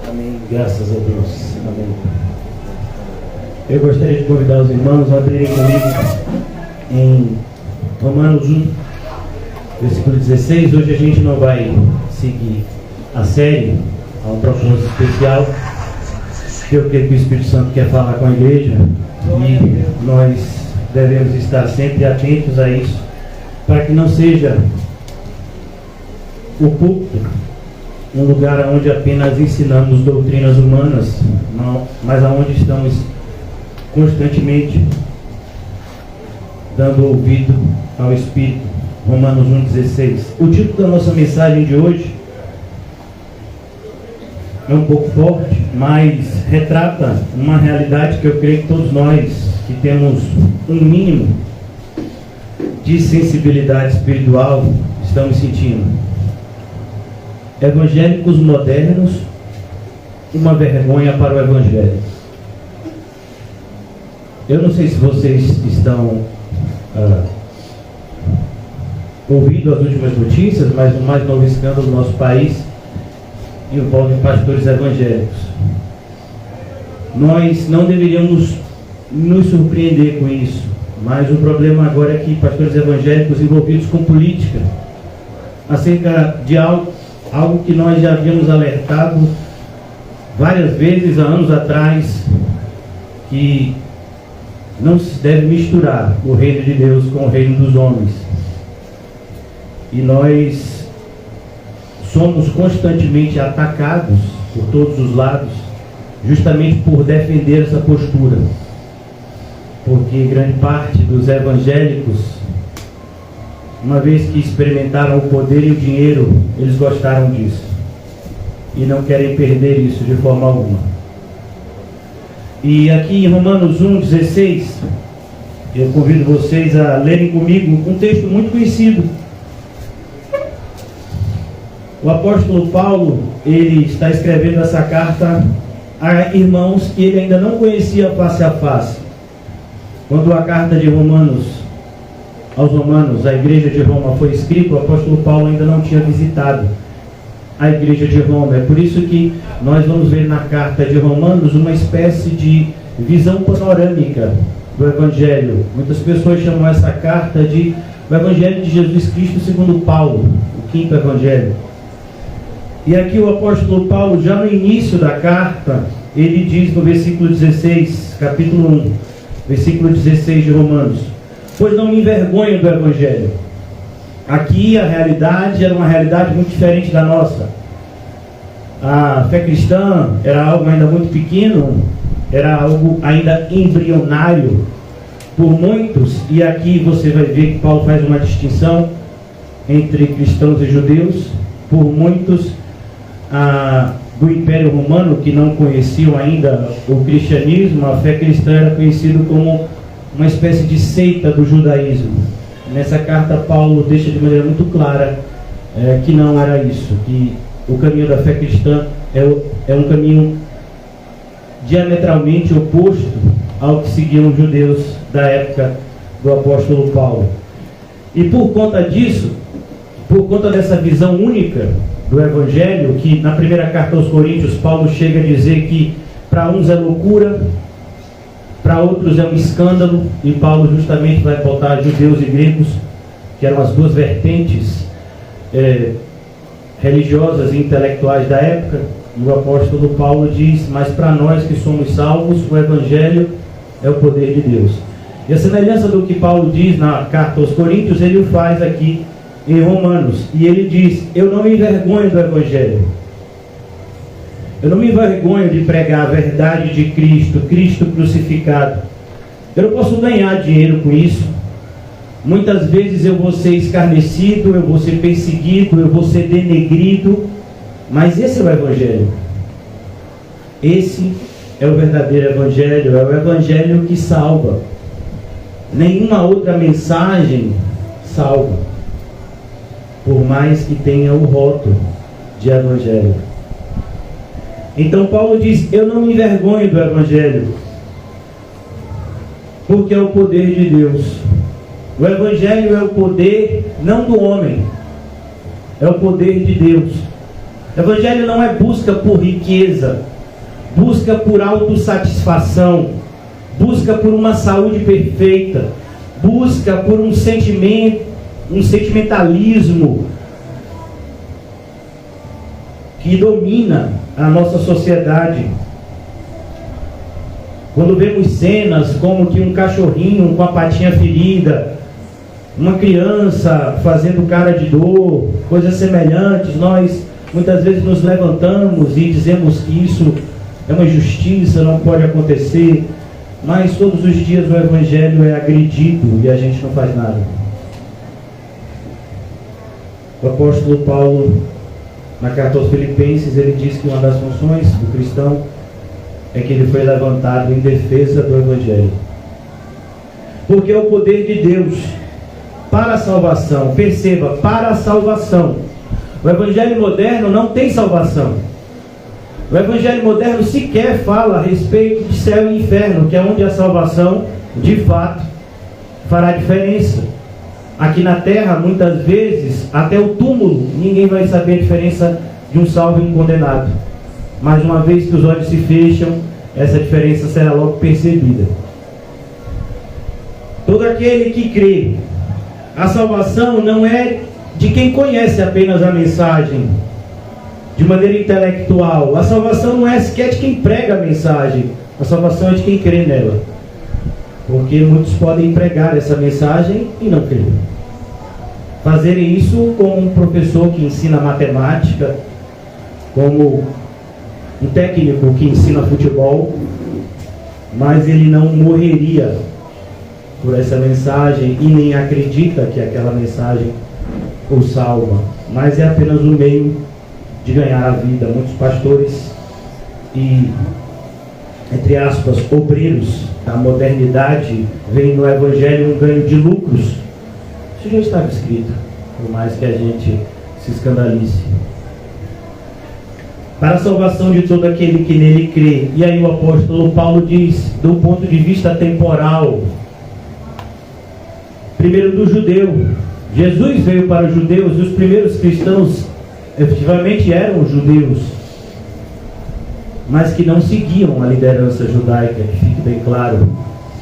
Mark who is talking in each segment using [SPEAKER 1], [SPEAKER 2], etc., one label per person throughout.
[SPEAKER 1] Amém. Graças a Deus. Amém. Eu gostaria de convidar os irmãos a abrirem comigo em Romanos 1, versículo 16. Hoje a gente não vai seguir a série, há um propósito especial que eu creio que o Espírito Santo quer falar com a igreja e nós devemos estar sempre atentos a isso, para que não seja o púlpito um lugar onde apenas ensinamos doutrinas humanas, mas aonde estamos constantemente dando ouvido ao Espírito. Romanos 1,16. O título da nossa mensagem de hoje é um pouco forte, mas retrata uma realidade que eu creio que todos nós que temos um mínimo de sensibilidade espiritual estamos sentindo. Evangélicos modernos, uma vergonha para o Evangelho. Eu não sei se vocês estão ouvindo as últimas notícias, mas o mais novo escândalo do nosso país envolve pastores evangélicos. Nós não deveríamos nos surpreender com isso, mas o problema agora é que pastores evangélicos envolvidos com política, acerca de algo que nós já havíamos alertado várias vezes há anos atrás, que não se deve misturar o reino de Deus com o reino dos homens. E nós somos constantemente atacados por todos os lados, justamente por defender essa postura, porque grande parte dos evangélicos, uma vez que experimentaram o poder e o dinheiro, eles gostaram disso e não querem perder isso de forma alguma. E aqui em Romanos 1,16, eu convido vocês a lerem comigo um texto muito conhecido. O apóstolo Paulo, ele está escrevendo essa carta a irmãos que ele ainda não conhecia face a face. Quando a carta de aos Romanos, a igreja de Roma foi escrita, o apóstolo Paulo ainda não tinha visitado a igreja de Roma. É por isso que nós vamos ver na carta de Romanos uma espécie de visão panorâmica do Evangelho. Muitas pessoas chamam essa carta de o Evangelho de Jesus Cristo segundo Paulo, o quinto Evangelho. E aqui o apóstolo Paulo, já no início da carta, ele diz no versículo 16, capítulo 1, versículo 16 de Romanos: pois não me envergonho do Evangelho. Aqui a realidade era uma realidade muito diferente da nossa. A fé cristã era algo ainda muito pequeno, era algo ainda embrionário por muitos, e aqui você vai ver que Paulo faz uma distinção entre cristãos e judeus. Por muitos do Império Romano que não conheciam ainda o cristianismo, a fé cristã era conhecida como uma espécie de seita do judaísmo. Nessa carta Paulo deixa de maneira muito clara que não era isso, que o caminho da fé cristã é um caminho diametralmente oposto ao que seguiam os judeus da época do apóstolo Paulo. E por conta disso, por conta dessa visão única do Evangelho, que na primeira carta aos Coríntios Paulo chega a dizer que para uns é loucura, para outros é um escândalo, e Paulo justamente vai botar judeus e gregos, que eram as duas vertentes religiosas e intelectuais da época. E o apóstolo Paulo diz: mas para nós que somos salvos, o Evangelho é o poder de Deus. E a semelhança do que Paulo diz na carta aos Coríntios, ele o faz aqui em Romanos, e ele diz: eu não me envergonho do Evangelho. Eu não me envergonho de pregar a verdade de Cristo, Cristo crucificado. Eu não posso ganhar dinheiro com isso. Muitas vezes eu vou ser escarnecido, eu vou ser perseguido, eu vou ser denegrido, mas esse é o Evangelho. Esse é o verdadeiro Evangelho, é o Evangelho que salva. Nenhuma outra mensagem salva, por mais que tenha o rótulo de Evangelho. Então Paulo diz: eu não me envergonho do Evangelho, porque é o poder de Deus. O Evangelho é o poder não do homem, é o poder de Deus. Evangelho não é busca por riqueza, busca por autossatisfação, busca por uma saúde perfeita, busca por um sentimento, um sentimentalismo que domina a nossa sociedade. Quando vemos cenas como que um cachorrinho com a patinha ferida, uma criança fazendo cara de dor, coisas semelhantes, nós muitas vezes nos levantamos e dizemos que isso é uma injustiça, não pode acontecer, mas todos os dias o Evangelho é agredido e a gente não faz nada. O apóstolo Paulo, na carta aos Filipenses, ele diz que uma das funções do cristão é que ele foi levantado em defesa do Evangelho. Porque é o poder de Deus para a salvação. Perceba, para a salvação. O Evangelho moderno não tem salvação. O Evangelho moderno sequer fala a respeito de céu e inferno, que é onde a salvação, de fato, fará diferença. Aqui na terra, muitas vezes, até o túmulo, ninguém vai saber a diferença de um salvo e um condenado. Mas uma vez que os olhos se fecham, essa diferença será logo percebida. Todo aquele que crê, a salvação não é de quem conhece apenas a mensagem de maneira intelectual. A salvação não é sequer de quem prega a mensagem. A salvação é de quem crê nela. Porque muitos podem pregar essa mensagem e não crer. Fazerem isso como um professor que ensina matemática, como um técnico que ensina futebol, mas ele não morreria por essa mensagem e nem acredita que aquela mensagem o salva, mas é apenas um meio de ganhar a vida. Muitos pastores e, entre aspas, obreiros da modernidade veem no Evangelho um ganho de lucros. Isso já estava escrito, por mais que a gente se escandalize. Para a salvação de todo aquele que nele crê. E aí o apóstolo Paulo diz, do ponto de vista temporal, primeiro do judeu. Jesus veio para os judeus e os primeiros cristãos efetivamente eram os judeus, mas que não seguiam a liderança judaica, que fique bem claro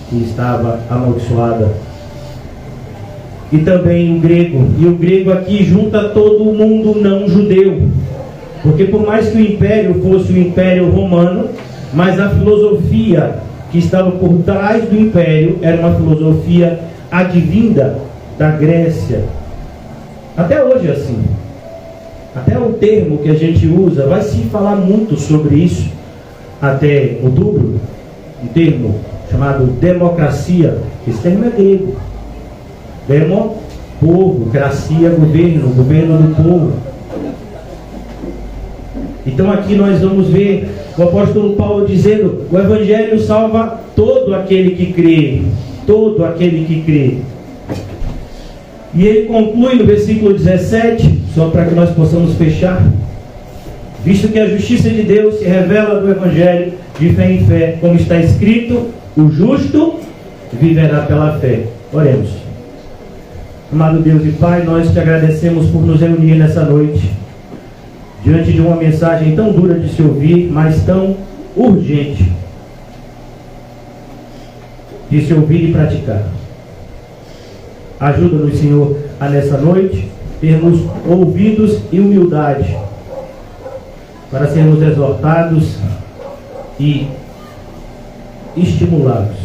[SPEAKER 1] que estava amaldiçoada. E também o grego. E o grego aqui junta todo o mundo não judeu. Porque por mais que o império fosse o império romano, mas a filosofia que estava por trás do império era uma filosofia advinda da Grécia. Até hoje é assim. Até o termo que a gente usa, vai se falar muito sobre isso até outubro, um termo chamado democracia. Esse termo é grego. Demo, povo, cracia, governo, governo do povo. Então aqui nós vamos ver o apóstolo Paulo dizendo: o Evangelho salva todo aquele que crê. Todo aquele que crê. E ele conclui no versículo 17, só para que nós possamos fechar: visto que a justiça de Deus se revela do Evangelho de fé em fé, como está escrito, o justo viverá pela fé. Oremos. Amado Deus e Pai, nós te agradecemos por nos reunir nessa noite, diante de uma mensagem tão dura de se ouvir, mas tão urgente de se ouvir e praticar. Ajuda-nos, Senhor, a nessa noite termos ouvidos e humildade para sermos exortados e estimulados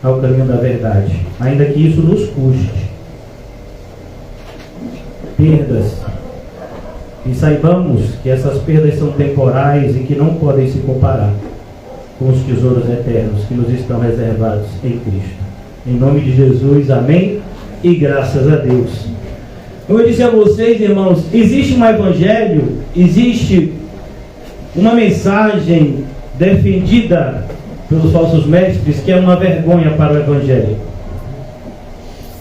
[SPEAKER 1] ao caminho da verdade, ainda que isso nos custe perdas, e saibamos que essas perdas são temporais e que não podem se comparar com os tesouros eternos que nos estão reservados em Cristo. Em nome de Jesus, amém e graças a Deus. Como eu disse a vocês, irmãos, existe um evangelho, existe uma mensagem defendida pelos falsos mestres que é uma vergonha para o evangelho.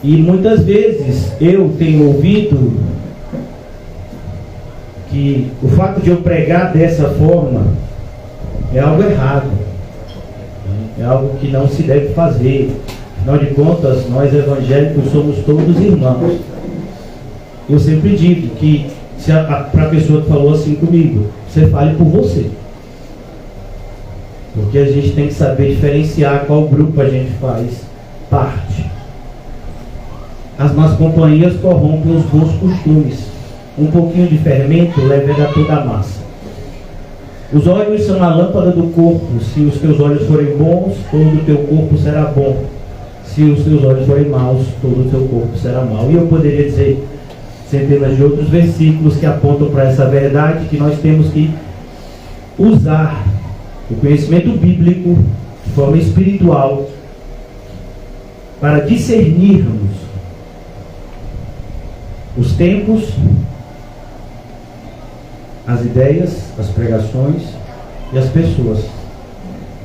[SPEAKER 1] E muitas vezes eu tenho ouvido que o fato de eu pregar dessa forma é algo errado, é algo que não se deve fazer. Afinal de contas, nós evangélicos somos todos irmãos. Eu sempre digo que se para a pessoa que falou assim comigo, você fale por você. Porque a gente tem que saber diferenciar qual grupo a gente faz parte. As más companhias corrompem os bons costumes. Um pouquinho de fermento leveda toda a massa. Os olhos são a lâmpada do corpo. Se os teus olhos forem bons, todo o teu corpo será bom. Se os teus olhos forem maus, todo o teu corpo será mau. E eu poderia dizer centenas de outros versículos que apontam para essa verdade, que nós temos que usar o conhecimento bíblico de forma espiritual para discernirmos os tempos, as ideias, as pregações e as pessoas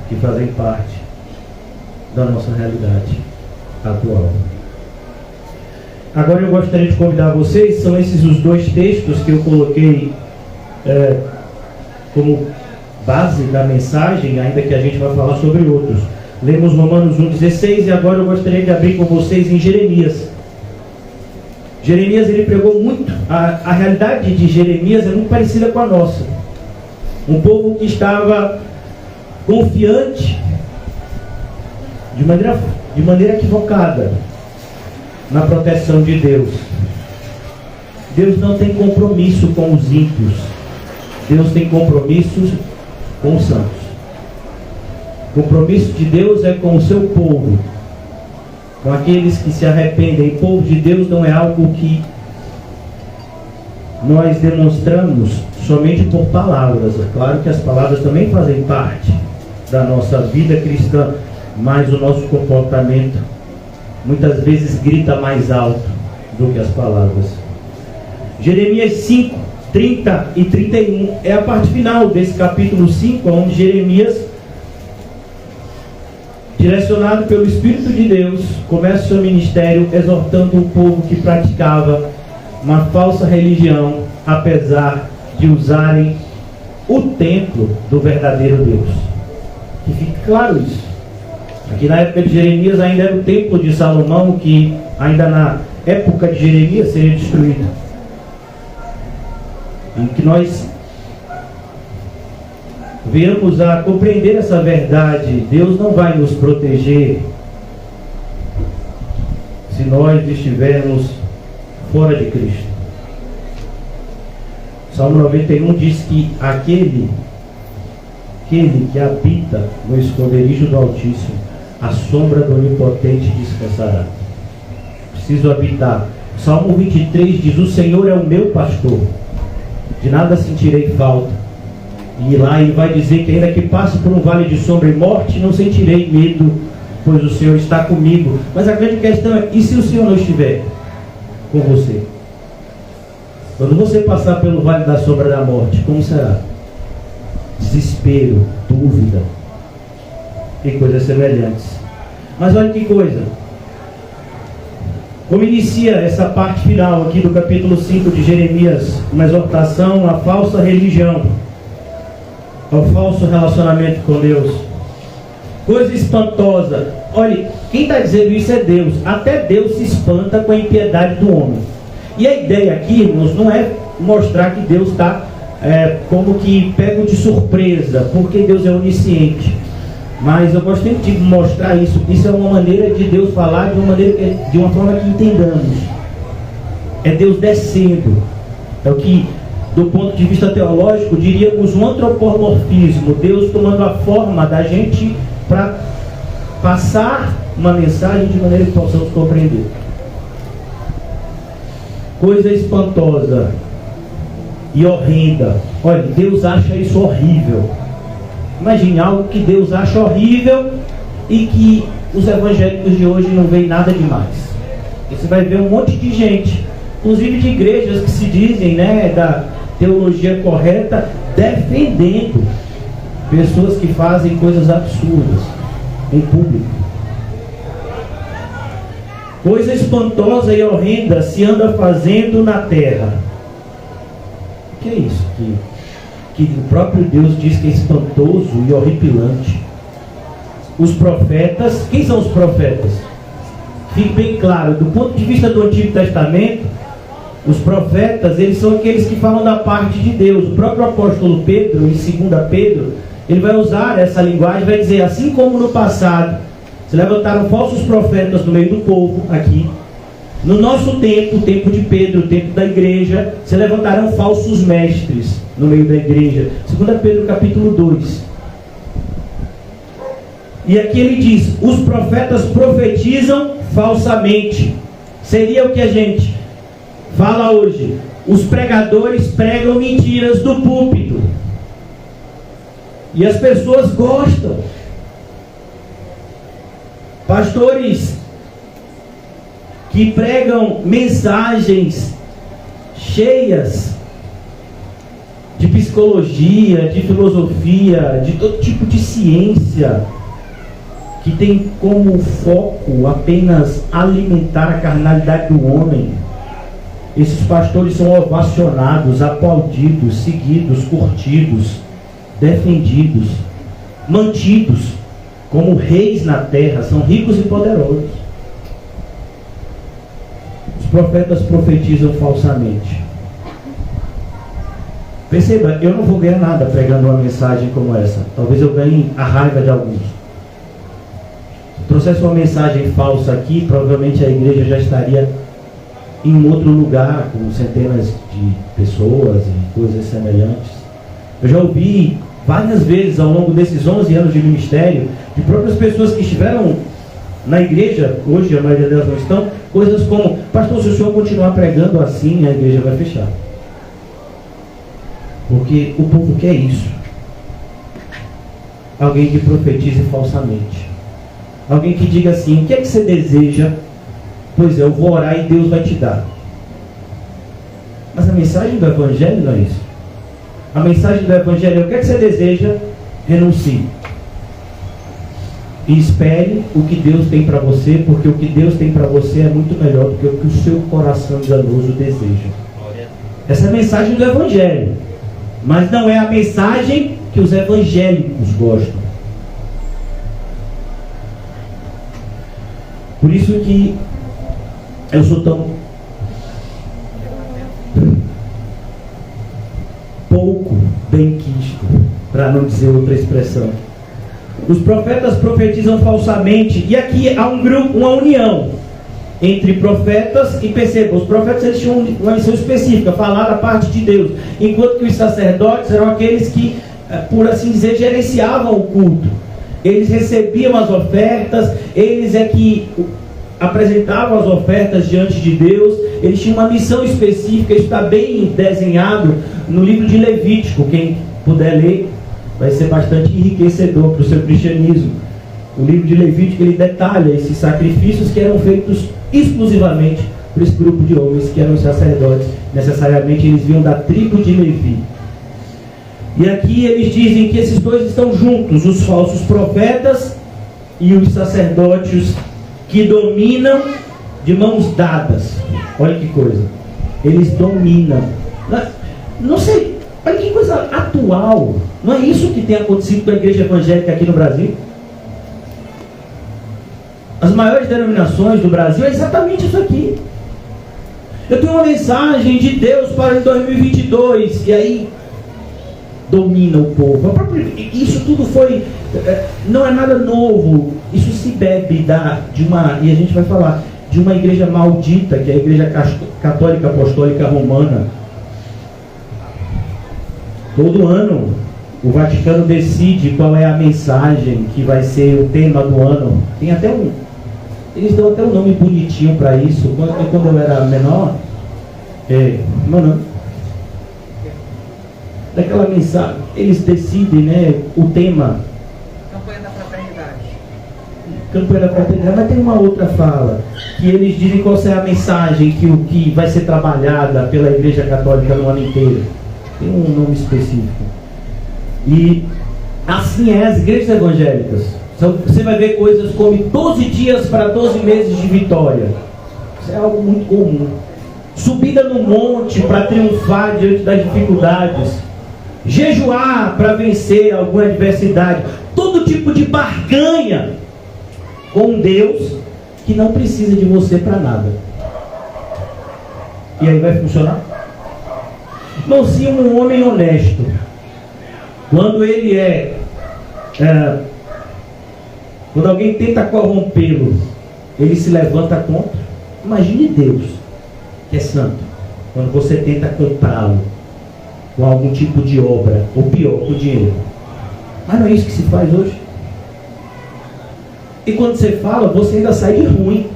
[SPEAKER 1] que fazem parte da nossa realidade atual. Agora eu gostaria de convidar vocês, são esses os dois textos que eu coloquei como base da mensagem, ainda que a gente vai falar sobre outros. Lemos Romanos 1,16 e agora eu gostaria de abrir com vocês em Jeremias. Jeremias, ele pregou muito. A realidade de Jeremias é muito parecida com a nossa. Um povo que estava confiante de maneira equivocada na proteção de Deus. Deus não tem compromisso com os ímpios. Deus tem compromissos com os santos. O compromisso de Deus é com o seu povo, com aqueles que se arrependem. O povo de Deus não é algo que nós demonstramos somente por palavras. É claro que as palavras também fazem parte da nossa vida cristã, mas o nosso comportamento muitas vezes grita mais alto do que as palavras. Jeremias 5, 30 e 31 é a parte final desse capítulo 5, onde Jeremias, direcionado pelo Espírito de Deus, começa o seu ministério exortando o povo que praticava uma falsa religião, apesar de usarem o templo do verdadeiro Deus. Que fique claro isso. Aqui na época de Jeremias ainda era o templo de Salomão, que ainda na época de Jeremias seria destruído. Em que nós venhamos a compreender essa verdade. Deus não vai nos proteger se nós estivermos fora de Cristo. Salmo 91 diz que aquele que habita no esconderijo do Altíssimo, a sombra do Onipotente descansará. Preciso habitar. Salmo 23 diz: o Senhor é o meu pastor, de nada sentirei falta. E lá ele vai dizer que ainda que passe por um vale de sombra e morte, não sentirei medo, pois o Senhor está comigo. Mas a grande questão é: e se o Senhor não estiver com você? Quando você passar pelo vale da sombra da morte, como será? Desespero, dúvida e coisas semelhantes. Mas olha que coisa, como inicia essa parte final aqui do capítulo 5 de Jeremias, uma exortação à falsa religião, ao falso relacionamento com Deus. Coisa espantosa. Olha, quem está dizendo isso é Deus. Até Deus se espanta com a impiedade do homem. E a ideia aqui, irmãos, não é mostrar que Deus está como que pego de surpresa, porque Deus é onisciente. Mas eu gosto sempre de mostrar isso. Isso é uma maneira de Deus falar de uma forma que entendamos. É Deus descendo. É o que, do ponto de vista teológico, diríamos um antropomorfismo. Deus tomando a forma da gente para passar uma mensagem de maneira que possamos compreender. Coisa espantosa e horrenda. Olha, Deus acha isso horrível. Imagine algo que Deus acha horrível e que os evangélicos de hoje não veem nada demais. E você vai ver um monte de gente, inclusive de igrejas que se dizem, da teologia correta, defendendo pessoas que fazem coisas absurdas em público. Coisa espantosa e horrenda se anda fazendo na terra. O que é isso? Que o próprio Deus diz que é espantoso e horripilante. Os profetas, quem são os profetas? Fique bem claro, do ponto de vista do Antigo Testamento, Os profetas, eles são aqueles que falam da parte de Deus. O próprio apóstolo Pedro, em 2 Pedro, ele vai usar essa linguagem, vai dizer, assim como no passado se levantaram falsos profetas no meio do povo, aqui, no nosso tempo, o tempo de Pedro, o tempo da igreja, se levantarão falsos mestres no meio da igreja. 2 Pedro capítulo 2. E aqui ele diz, os profetas profetizam falsamente. Seria o que a gente fala hoje. Os pregadores pregam mentiras do púlpito. E as pessoas gostam. Pastores que pregam mensagens cheias de psicologia, de filosofia, de todo tipo de ciência, que tem como foco apenas alimentar a carnalidade do homem. Esses pastores são ovacionados, aplaudidos, seguidos, curtidos, defendidos, mantidos como reis na terra, são ricos e poderosos. Os profetas profetizam falsamente. Perceba, eu não vou ganhar nada pregando uma mensagem como essa. Talvez eu ganhe a raiva de alguns. Se trouxesse uma mensagem falsa aqui, provavelmente a igreja já estaria em um outro lugar, com centenas de pessoas e coisas semelhantes. Eu já ouvi várias vezes ao longo desses 11 anos de ministério, de próprias pessoas que estiveram na igreja, hoje a maioria delas não estão, coisas como, pastor, se o senhor continuar pregando assim, a igreja vai fechar. Porque o povo quer isso. Alguém que profetize falsamente. Alguém que diga assim, o que é que você deseja? Pois é, eu vou orar e Deus vai te dar. Mas a mensagem do Evangelho não é isso. A mensagem do Evangelho é, o que é que você deseja? Renuncie. E espere o que Deus tem para você, porque o que Deus tem para você é muito melhor do que o que o seu coração enganoso deseja. Essa é a mensagem do Evangelho. Mas não é a mensagem que os evangélicos gostam. Por isso que eu sou tão pouco benquisto, para não dizer outra expressão. Os profetas profetizam falsamente, e aqui há um grupo, uma união entre profetas, e perceba, os profetas eles tinham uma missão específica, falar da parte de Deus, enquanto que os sacerdotes eram aqueles que, por assim dizer, gerenciavam o culto. Eles recebiam as ofertas, eles é que apresentavam as ofertas diante de Deus, eles tinham uma missão específica. Isso está bem desenhado no livro de Levítico. Quem puder ler vai ser bastante enriquecedor para o seu cristianismo. O livro de Levítico ele detalha esses sacrifícios que eram feitos exclusivamente por esse grupo de homens que eram os sacerdotes. Necessariamente eles vinham da tribo de Levi. E aqui eles dizem que esses dois estão juntos, os falsos profetas e os sacerdotes, que dominam de mãos dadas. Olha que coisa. Eles dominam. Não sei, olha que coisa atual. Não é isso que tem acontecido com a igreja evangélica aqui no Brasil? As maiores denominações do Brasil é exatamente isso aqui. Eu tenho uma mensagem de Deus para 2022, e aí domina o povo. Isso tudo foi, não é nada novo. Isso se bebe de uma, e a gente vai falar, de uma igreja maldita, que é a Igreja Católica Apostólica Romana. Todo ano o Vaticano decide qual é a mensagem que vai ser o tema do ano. Tem até eles dão até um nome bonitinho para isso. Quando eu era menor, daquela mensagem, eles decidem, né, o tema.
[SPEAKER 2] Campanha da Fraternidade.
[SPEAKER 1] Campanha da Fraternidade, mas tem uma outra fala, que eles dizem qual é a mensagem que vai ser trabalhada pela Igreja Católica no ano inteiro. Tem um nome específico. E assim é as igrejas evangélicas. Você vai ver coisas como 12 dias para 12 meses de vitória. Isso é algo muito comum. Subida no monte para triunfar diante das dificuldades. Jejuar para vencer alguma adversidade. Todo tipo de barganha com Deus que não precisa de você para nada. E aí vai funcionar? Não, se um homem honesto, quando ele quando alguém tenta corrompê-lo, ele se levanta contra. Imagine Deus, que é santo, quando você tenta comprá-lo com algum tipo de obra, ou pior, com dinheiro. Mas não é isso que se faz hoje. E quando você fala, você ainda sai de ruim.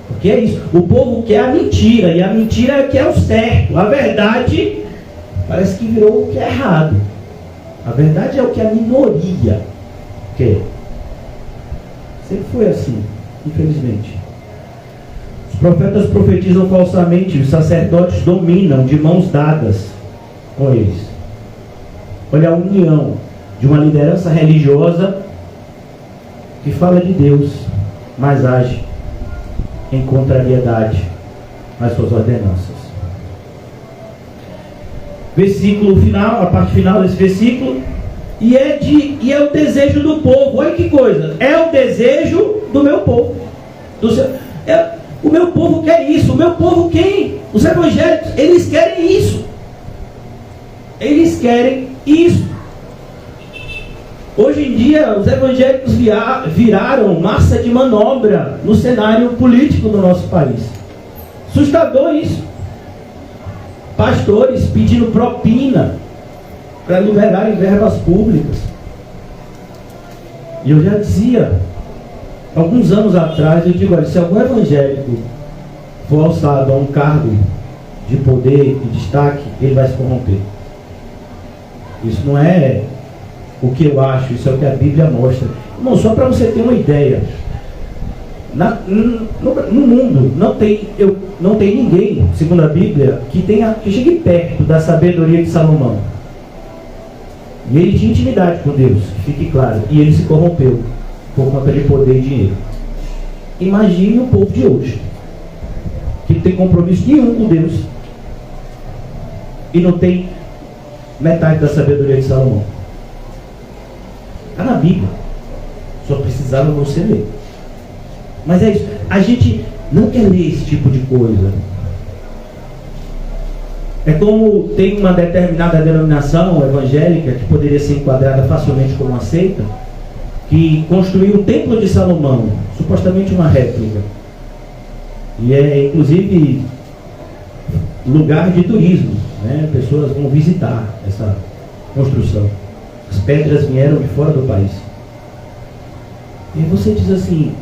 [SPEAKER 1] Porque é isso. O povo quer a mentira, e a mentira é que é o certo. A verdade parece que virou o que é errado. A verdade é o que a minoria quer. Sempre foi assim, infelizmente. Os profetas profetizam falsamente, os sacerdotes dominam de mãos dadas com eles. Olha a união de uma liderança religiosa que fala de Deus, mas age em contrariedade às suas ordenanças. Versículo final, a parte final desse versículo, e é o desejo do povo. Olha que coisa, é o desejo do meu povo. O meu povo quer isso. O meu povo quem? Os evangélicos, eles querem isso. Eles querem isso. Hoje em dia, os evangélicos viraram massa de manobra no cenário político do nosso país. Assustador isso. Pastores pedindo propina para liberarem verbas públicas. E eu já dizia, alguns anos atrás, eu digo, olha, se algum evangélico for alçado a um cargo de poder e destaque, ele vai se corromper. Isso não é o que eu acho, isso é o que a Bíblia mostra. Irmão, só para você ter uma ideia, no mundo não tem ninguém, segundo a Bíblia, que chegue perto da sabedoria de Salomão. E ele tinha intimidade com Deus, fique claro, e ele se corrompeu por conta de poder e dinheiro. Imagine o povo de hoje, que não tem compromisso nenhum com Deus e não tem metade da sabedoria de Salomão. Está na Bíblia, só precisava você ler. Mas é isso, a gente não quer ler esse tipo de coisa. É como tem uma determinada denominação evangélica que poderia ser enquadrada facilmente como uma seita, que construiu o Templo de Salomão, supostamente uma réplica, e é inclusive lugar de turismo, né? Pessoas vão visitar essa construção. As pedras vieram de fora do país. E você diz assim,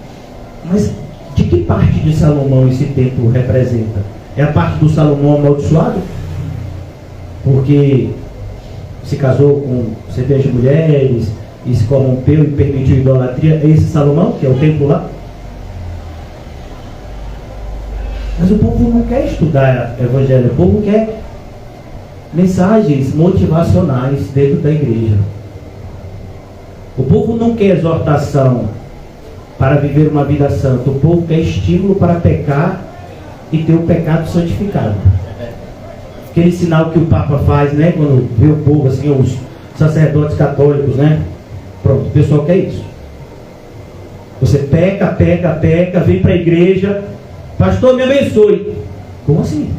[SPEAKER 1] mas de que parte de Salomão esse templo representa? É a parte do Salomão amaldiçoado? Porque se casou com centenas de mulheres e se corrompeu e permitiu idolatria. É esse Salomão, que é o templo lá? Mas o povo não quer estudar evangelho, o povo quer mensagens motivacionais dentro da igreja. O povo não quer exortação para viver uma vida santa, o povo quer estímulo para pecar e ter o pecado santificado. Aquele sinal que o Papa faz, né, quando vê o povo, assim, os sacerdotes católicos, né? Pronto, o pessoal quer isso. Você peca, vem para a igreja, pastor, me abençoe. Como assim?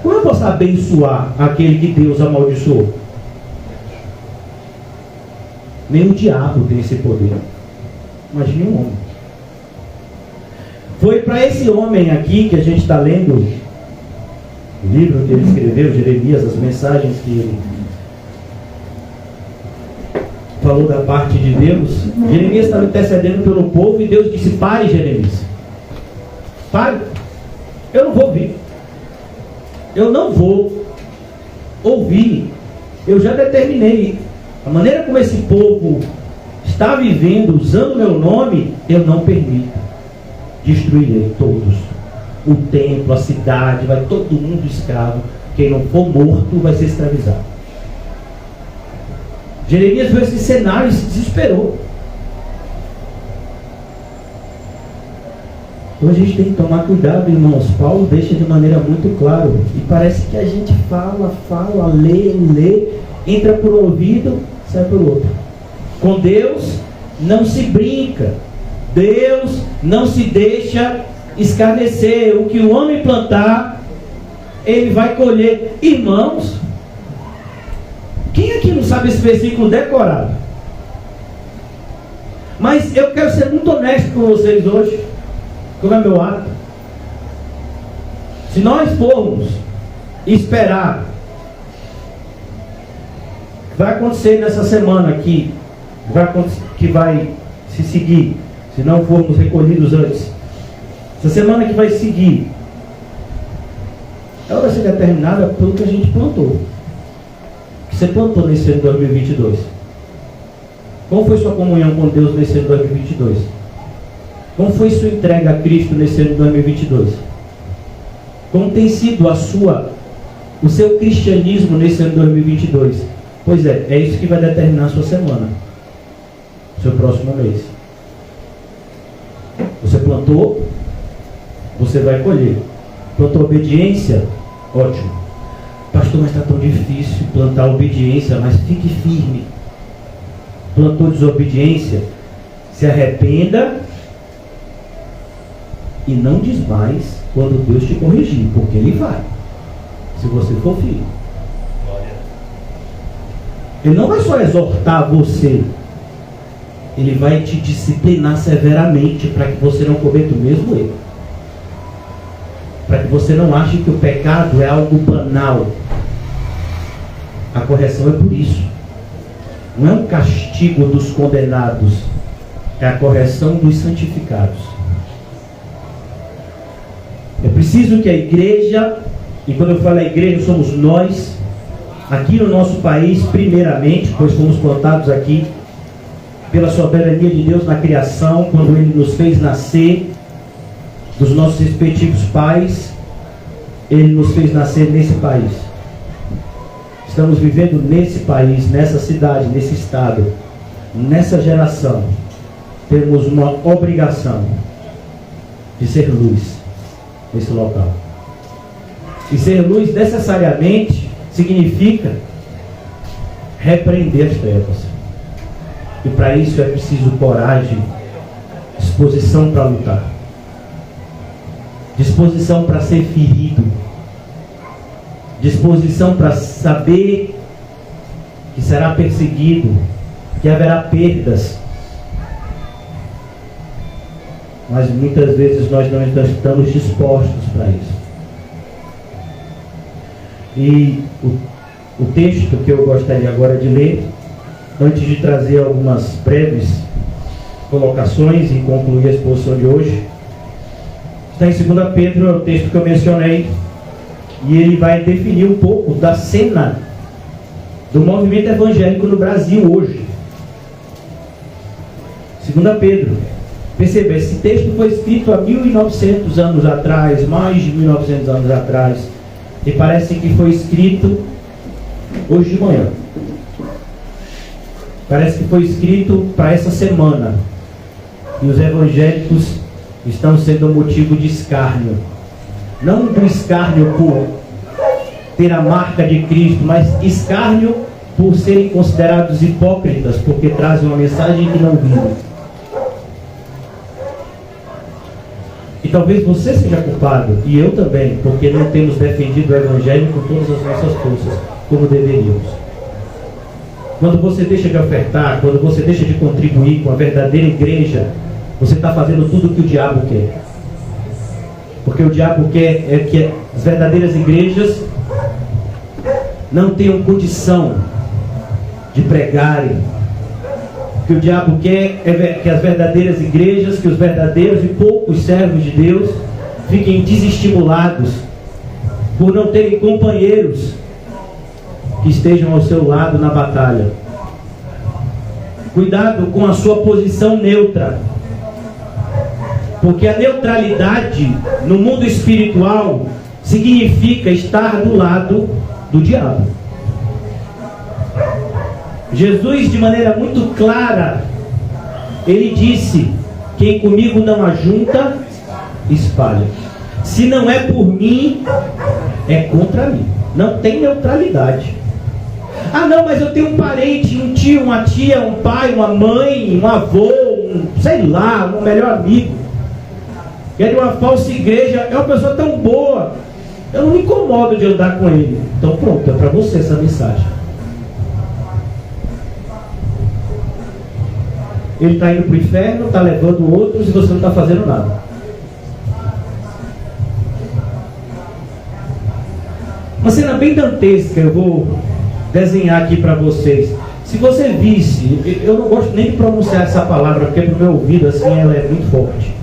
[SPEAKER 1] Como eu posso abençoar aquele que Deus amaldiçoou? Nem o diabo tem esse poder. Imagine um homem. Foi para esse homem aqui que a gente está lendo o livro que ele escreveu, Jeremias, as mensagens que ele falou da parte de Deus. Jeremias estava intercedendo pelo povo e Deus disse: pare, Jeremias, pare, eu não vou ouvir, eu não vou ouvir, eu já determinei a maneira como esse povo está vivendo, usando meu nome, eu não permito. Destruirei todos, o templo, a cidade, vai todo mundo escravo. Quem não for morto vai ser escravizado. Jeremias viu esse cenário e se desesperou. Então a gente tem que tomar cuidado, irmãos. Paulo deixa de maneira muito clara, e parece que a gente fala, lê, entra por um ouvido, sai por outro. Com Deus não se brinca, Deus não se deixa escarnecer. O que o homem plantar, ele vai colher. Irmãos, quem aqui não sabe esse versículo decorado? Mas eu quero ser muito honesto com vocês hoje, como é meu ato. Se nós formos esperar o que vai acontecer nessa semana aqui, que vai se seguir, se não formos recolhidos antes, essa semana que vai seguir, ela vai ser determinada pelo que a gente plantou. O que você plantou nesse ano de 2022? Como foi sua comunhão com Deus nesse ano de 2022? Como foi sua entrega a Cristo nesse ano de 2022? Como tem sido o seu cristianismo nesse ano de 2022? Pois é isso que vai determinar a sua semana, seu próximo mês. Você plantou, você vai colher. Plantou obediência? Ótimo. Pastor, mas está tão difícil plantar obediência, mas fique firme. Plantou desobediência? Se arrependa e não desmais quando Deus te corrigir, porque Ele vai, se você for filho. Ele não vai só exortar você, Ele vai te disciplinar severamente para que você não cometa o mesmo erro, para que você não ache que o pecado é algo banal. A correção é por isso. Não é um castigo dos condenados, é a correção dos santificados. É preciso que a igreja, e quando eu falo a igreja, somos nós, aqui no nosso país, primeiramente, pois fomos plantados aqui pela soberania de Deus na criação, quando Ele nos fez nascer dos nossos respectivos pais, Ele nos fez nascer nesse país. Estamos vivendo nesse país, nessa cidade, nesse estado, nessa geração. Temos uma obrigação de ser luz nesse local. E ser luz necessariamente significa repreender as trevas. E para isso é preciso coragem, disposição para lutar, disposição para ser ferido, disposição para saber que será perseguido, que haverá perdas. Mas muitas vezes nós não estamos dispostos para isso. E o texto que eu gostaria agora de ler, antes de trazer algumas breves colocações e concluir a exposição de hoje, está em 2 Pedro, é o texto que eu mencionei, e ele vai definir um pouco da cena do movimento evangélico no Brasil hoje. 2 Pedro. Perceba, esse texto foi escrito há 1900 anos atrás, mais de 1900 anos atrás, e parece que foi escrito hoje de manhã. Parece que foi escrito para essa semana. E os evangélicos estão sendo motivo de escárnio. Não do escárnio por ter a marca de Cristo, mas escárnio por serem considerados hipócritas, porque trazem uma mensagem que não vivem. E talvez você seja culpado, e eu também, porque não temos defendido o Evangelho com todas as nossas forças, como deveríamos. Quando você deixa de ofertar, quando você deixa de contribuir com a verdadeira igreja, você está fazendo tudo o que o diabo quer. Porque o diabo quer é que as verdadeiras igrejas não tenham condição de pregarem. O que o diabo quer é que as verdadeiras igrejas, que os verdadeiros e poucos servos de Deus fiquem desestimulados por não terem companheiros que estejam ao seu lado na batalha. Cuidado com a sua posição neutra, porque a neutralidade no mundo espiritual significa estar do lado do diabo. Jesus, de maneira muito clara, ele disse: quem comigo não ajunta, espalha. Se não é por mim, é contra mim. Não tem neutralidade. Ah não, mas eu tenho um parente, um tio, uma tia, um pai, uma mãe, um avô, sei lá, um melhor amigo, que é de uma falsa igreja, é uma pessoa tão boa, Eu não me incomodo de andar com ele. Então pronto, é para você essa mensagem. Ele está indo para o inferno, está levando outros e você não está fazendo nada. Uma cena bem dantesca, eu vou desenhar aqui para vocês. Se você visse, eu não gosto nem de pronunciar essa palavra, porque para o meu ouvido assim ela é muito forte.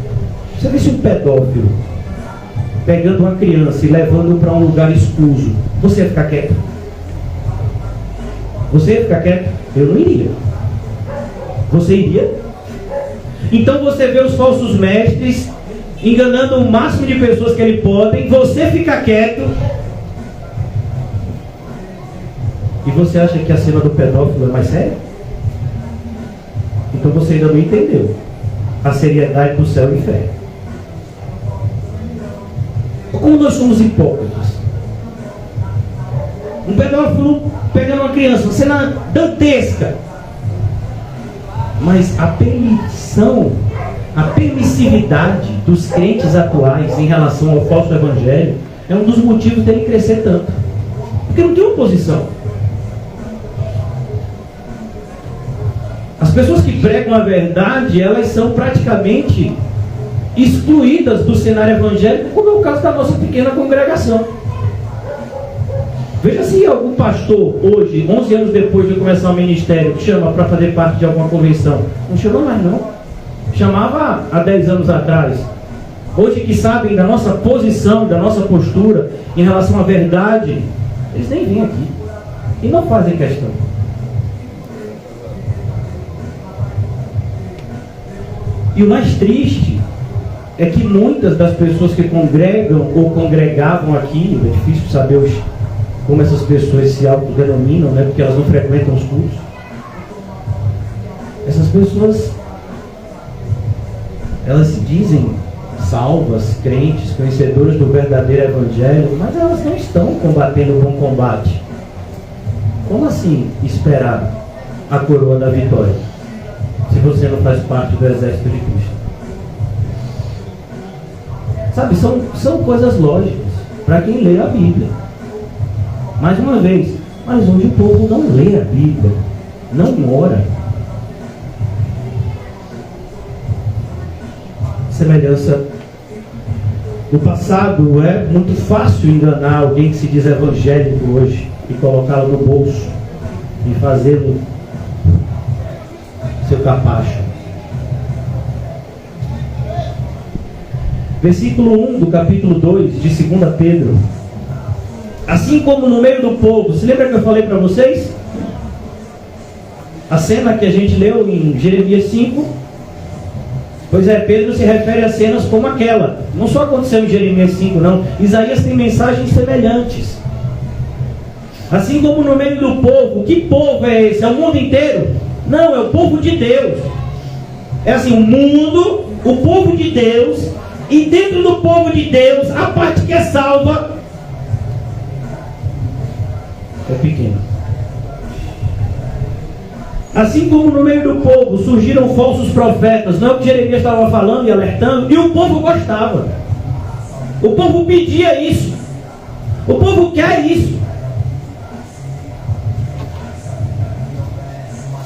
[SPEAKER 1] Se você visse um pedófilo pegando uma criança e levando para um lugar excluso, você ia ficar quieto? Você ia ficar quieto? Eu não iria. Você iria? Então você vê os falsos mestres enganando o máximo de pessoas que eles podem, você fica quieto e você acha que a cena do pedófilo é mais séria? Então você ainda não entendeu a seriedade do céu e do inferno. Como nós somos hipócritas. Um pedófilo pegando uma criança, uma cena dantesca. Mas a permissão, a permissividade dos crentes atuais em relação ao falso evangelho é um dos motivos dele crescer tanto. Porque não tem oposição. As pessoas que pregam a verdade, elas são praticamente excluídas do cenário evangélico, como é o caso da nossa pequena congregação. Veja se algum pastor hoje, 11 anos depois de começar o ministério, chama para fazer parte de alguma convenção. Não chama mais não. Chamava há 10 anos atrás. Hoje que sabem da nossa posição, da nossa postura em relação à verdade, eles nem vêm aqui e não fazem questão. E o mais triste é que muitas das pessoas que congregam ou congregavam aqui, é difícil saber como essas pessoas se autodenominam, né? Porque elas não frequentam os cultos. Essas pessoas, elas se dizem salvas, crentes, conhecedoras do verdadeiro evangelho, mas elas não estão combatendo o bom combate. Como assim esperar a coroa da vitória, se você não faz parte do exército de Cristo? Sabe, são coisas lógicas para quem lê a Bíblia. Mais uma vez, mas hoje o povo não lê a Bíblia, não ora. Semelhança do passado, é muito fácil enganar alguém que se diz evangélico hoje e colocá-lo no bolso e fazê-lo seu capacho. Versículo 1 do capítulo 2 de 2 Pedro. Assim como no meio do povo, se lembra que eu falei para vocês? A cena que a gente leu em Jeremias 5. Pois é, Pedro se refere a cenas como aquela. Não só aconteceu em Jeremias 5, não. Isaías tem mensagens semelhantes. Assim como no meio do povo. Que povo é esse? É o mundo inteiro? Não, é o povo de Deus. É assim, o mundo, o povo de Deus. E dentro do povo de Deus, a parte que é salva é pequena. Assim como no meio do povo surgiram falsos profetas, não é o que Jeremias estava falando e alertando, e o povo gostava. O povo pedia isso. O povo quer isso.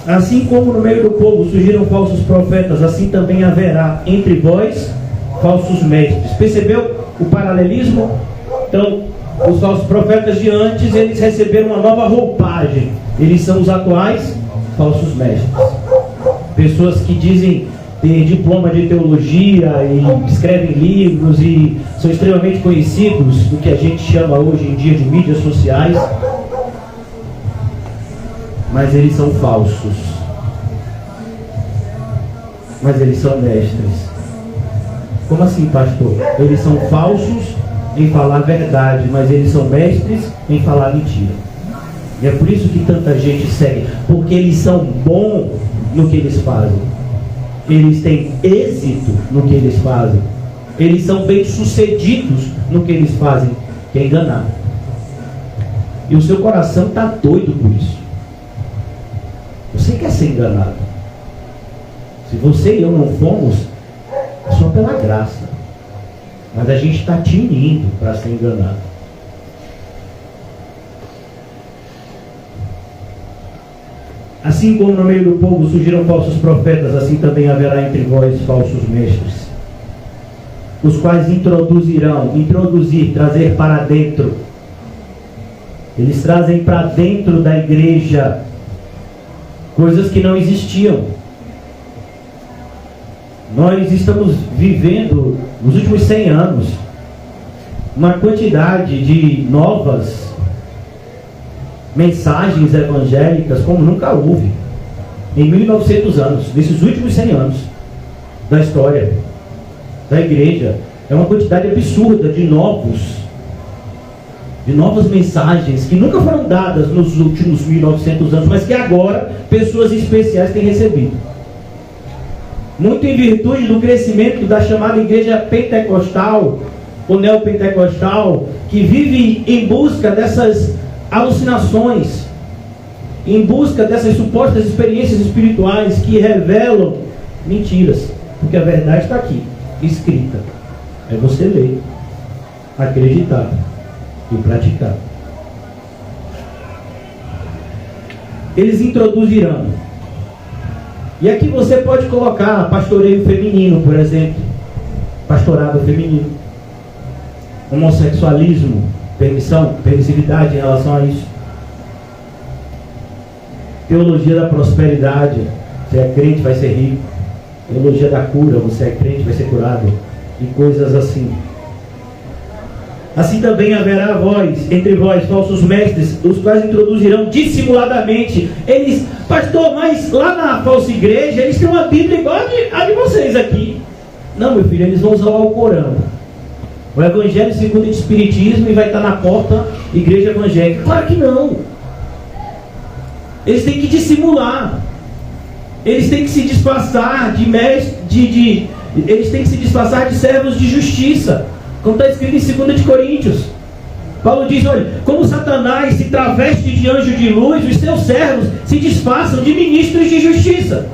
[SPEAKER 1] Assim como no meio do povo surgiram falsos profetas, assim também haverá entre vós falsos mestres. Percebeu o paralelismo? Então, os falsos profetas de antes, eles receberam uma nova roupagem. Eles são os atuais falsos mestres. Pessoas que dizem ter diploma de teologia e escrevem livros e são extremamente conhecidos do que a gente chama hoje em dia de mídias sociais. Mas eles são falsos. Mas eles são mestres. Como assim, pastor? Eles são falsos em falar a verdade, mas eles são mestres em falar mentira. E é por isso que tanta gente segue, porque eles são bons no que eles fazem. Eles têm êxito no que eles fazem. Eles são bem-sucedidos no que eles fazem, que é enganar. E o seu coração está doido por isso. Você quer ser enganado. Se você e eu não fomos, é só pela graça. Mas a gente está tinindo para ser enganado. Assim como no meio do povo surgiram falsos profetas, assim também haverá entre vós falsos mestres, os quais trazer para dentro. Eles trazem para dentro da igreja coisas que não existiam. Nós estamos vivendo, nos últimos 100 anos, uma quantidade de novas mensagens evangélicas como nunca houve em 1900 anos, nesses últimos 100 anos da história da igreja. É uma quantidade absurda de novas mensagens que nunca foram dadas nos últimos 1900 anos, mas que agora pessoas especiais têm recebido, muito em virtude do crescimento da chamada igreja pentecostal ou neopentecostal, que vive em busca dessas alucinações, em busca dessas supostas experiências espirituais que revelam mentiras, porque a verdade está aqui, escrita. É você ler, acreditar e praticar. Eles introduzirão. E aqui você pode colocar pastoreio feminino, por exemplo, pastorado feminino, homossexualismo, permissividade em relação a isso, teologia da prosperidade, você é crente, vai ser rico, teologia da cura, você é crente, vai ser curado, e coisas assim. Assim também haverá entre vós falsos mestres, os quais introduzirão dissimuladamente. Eles, pastor, mas lá na falsa igreja eles têm uma Bíblia igual a de vocês aqui. Não, meu filho, eles vão usar o Alcorão, o Evangelho segundo o Espiritismo, e vai estar na porta igreja evangélica. Claro que não. Eles têm que dissimular. Eles têm que se disfarçar eles têm que se disfarçar de servos de justiça, como está escrito em 2 de Coríntios. Paulo diz, olha, como Satanás se traveste de anjo de luz, os seus servos se disfarçam de ministros de justiça.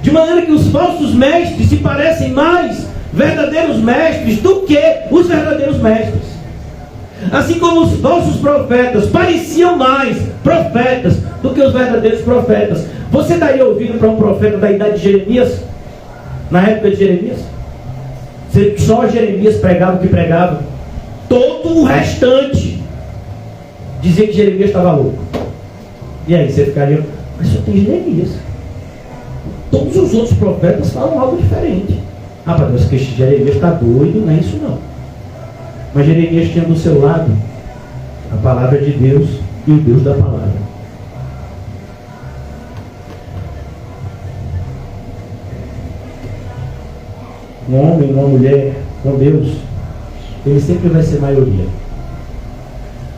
[SPEAKER 1] De maneira que os falsos mestres se parecem mais verdadeiros mestres do que os verdadeiros mestres. Assim como os falsos profetas pareciam mais profetas do que os verdadeiros profetas. Você daria ouvido para um profeta da idade de Jeremias? Na época de Jeremias? Só Jeremias pregava o que pregava. Todo o restante dizia que Jeremias estava louco. E aí você ficaria, mas só tem Jeremias. Todos os outros profetas falam algo diferente. Mas que Jeremias está doido, não é isso não. Mas Jeremias tinha do seu lado a palavra de Deus e o Deus da palavra. Um homem, uma mulher com Deus, ele sempre vai ser maioria.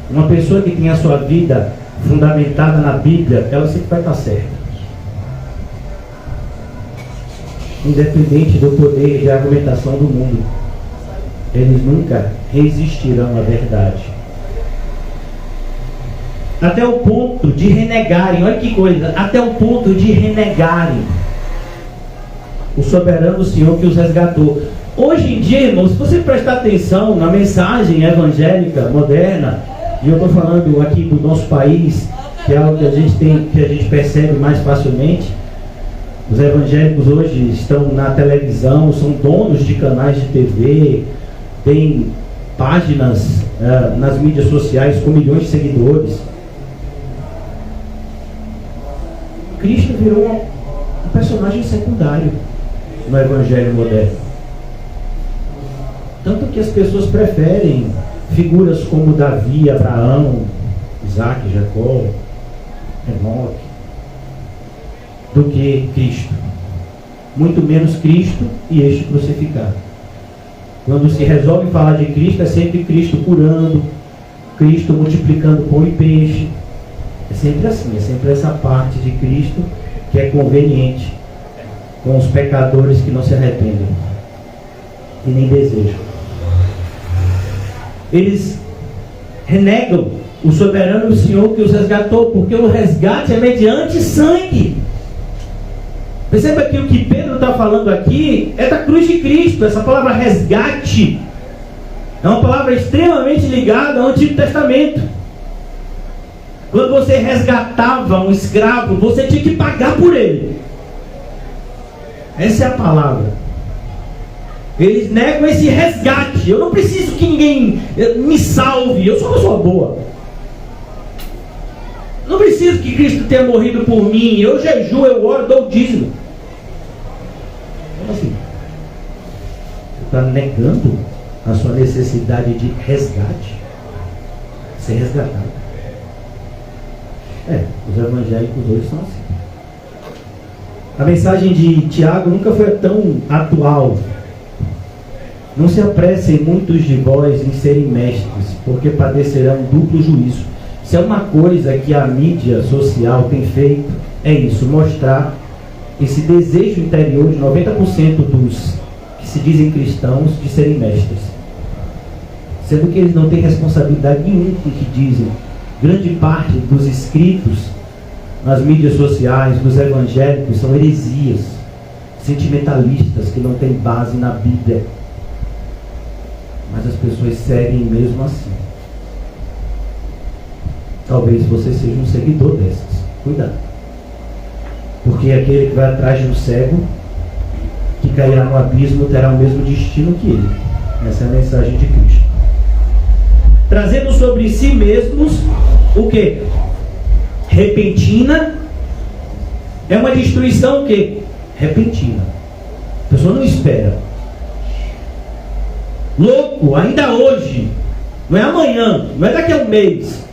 [SPEAKER 1] Uma pessoa que tem a sua vida fundamentada na Bíblia, ela sempre vai estar certa, independente do poder de argumentação do mundo. Eles nunca resistirão à verdade, até o ponto de renegarem. Olha que coisa, até o ponto de renegarem o soberano Senhor que os resgatou. Hoje em dia, irmãos, se você prestar atenção na mensagem evangélica moderna, e eu estou falando aqui do nosso país, que é algo que a gente percebe mais facilmente. Os evangélicos hoje estão na televisão, são donos de canais de TV, têm páginas nas mídias sociais com milhões de seguidores. Cristo virou um personagem secundário no evangelho moderno. Tanto que as pessoas preferem figuras como Davi, Abraão, Isaac, Jacó, Enoque, do que Cristo. Muito menos Cristo e este crucificado. Quando se resolve falar de Cristo, é sempre Cristo curando, Cristo multiplicando pão e peixe. É sempre assim, é sempre essa parte de Cristo que é conveniente com os pecadores que não se arrependem e nem desejam. Eles renegam o soberano Senhor que os resgatou, porque o resgate é mediante sangue. Perceba que o que Pedro está falando aqui é da cruz de Cristo. Essa palavra resgate é uma palavra extremamente ligada ao Antigo Testamento. Quando você resgatava um escravo, você tinha que pagar por ele. Essa é a palavra. Eles negam esse resgate. Eu não preciso que ninguém me salve. Eu sou uma pessoa boa. Não preciso que Cristo tenha morrido por mim. Eu jejuo, eu oro, dou o dízimo. Como assim? Você está negando a sua necessidade de resgate? Ser resgatado. Os evangélicos hoje são assim. A mensagem de Tiago nunca foi tão atual. Não se apressem muitos de vós em serem mestres, porque padecerão duplo juízo. Se é uma coisa que a mídia social tem feito, é isso, mostrar esse desejo interior de 90% dos que se dizem cristãos de serem mestres. Sendo que eles não têm responsabilidade nenhuma com o que dizem. Grande parte dos escritos nas mídias sociais, dos evangélicos, são heresias, sentimentalistas, que não têm base na Bíblia. Mas as pessoas seguem mesmo assim. Talvez você seja um seguidor dessas. Cuidado. Porque aquele que vai atrás de um cego, que cairá no abismo, terá o mesmo destino que ele. Essa é a mensagem de Cristo. Trazendo sobre si mesmos o quê? Repentina. É uma destruição o quê? Repentina. A pessoa não espera. Louco, ainda hoje. Não é amanhã, não é daqui a um mês.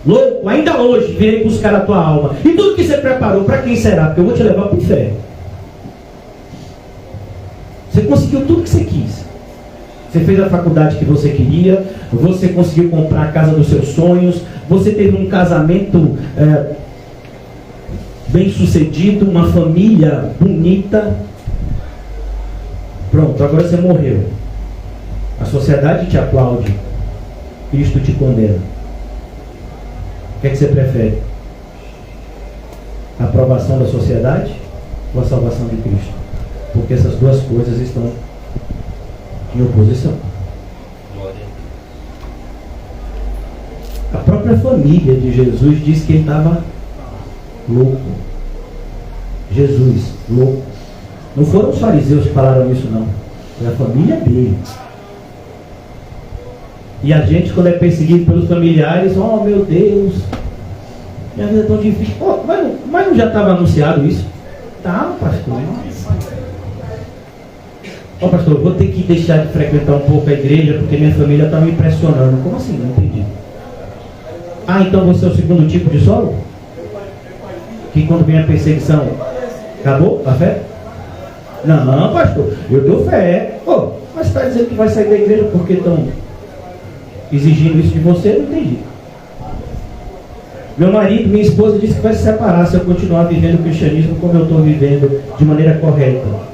[SPEAKER 1] Louco, ainda hoje virei buscar a tua alma. E tudo que você preparou, para quem será? Porque eu vou te levar para o inferno. Você conseguiu tudo que você quis. Você fez a faculdade que você queria. Você conseguiu comprar a casa dos seus sonhos. Você teve um casamento bem sucedido. Uma família bonita. Pronto, agora você morreu. A sociedade te aplaude. Cristo te condena. O que é que você prefere? A aprovação da sociedade ou a salvação de Cristo? Porque essas duas coisas estão em oposição. A própria família de Jesus diz que ele estava louco. Jesus, louco. Não foram os fariseus que falaram isso, não. Foi a família dele. E a gente, quando é perseguido pelos familiares, oh meu Deus, minha vida é tão difícil. Oh, mas não já estava anunciado isso? Tá, pastor. Ó, pastor, vou ter que deixar de frequentar um pouco a igreja porque minha família está me impressionando. Como assim? Não entendi. Ah, então você é o segundo tipo de solo? Que quando vem a perseguição, acabou a fé? Não, pastor, eu dou fé. Oh, mas está dizendo que vai sair da igreja porque estão exigindo isso de você? Não entendi. Meu marido, minha esposa disse que vai se separar se eu continuar vivendo o cristianismo como eu estou vivendo de maneira correta.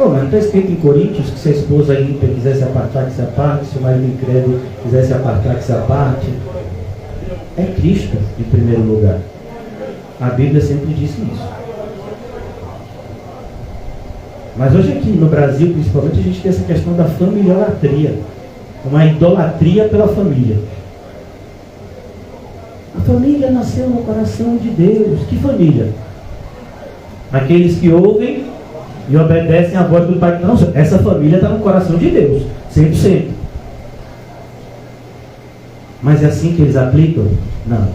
[SPEAKER 1] Oh, mas não está escrito em Coríntios que se a esposa ímpia quiser se apartar, que se aparte, se o marido incrédulo quiser se apartar, que se aparte. É Cristo em primeiro lugar. A Bíblia sempre disse isso. Mas hoje aqui no Brasil, principalmente, a gente tem essa questão da familiolatria. Uma idolatria pela família. A família nasceu no coração de Deus. Que família? Aqueles que ouvem e obedecem à voz do Pai. Não, essa família está no coração de Deus, 100%. Mas é assim que eles aplicam? Não.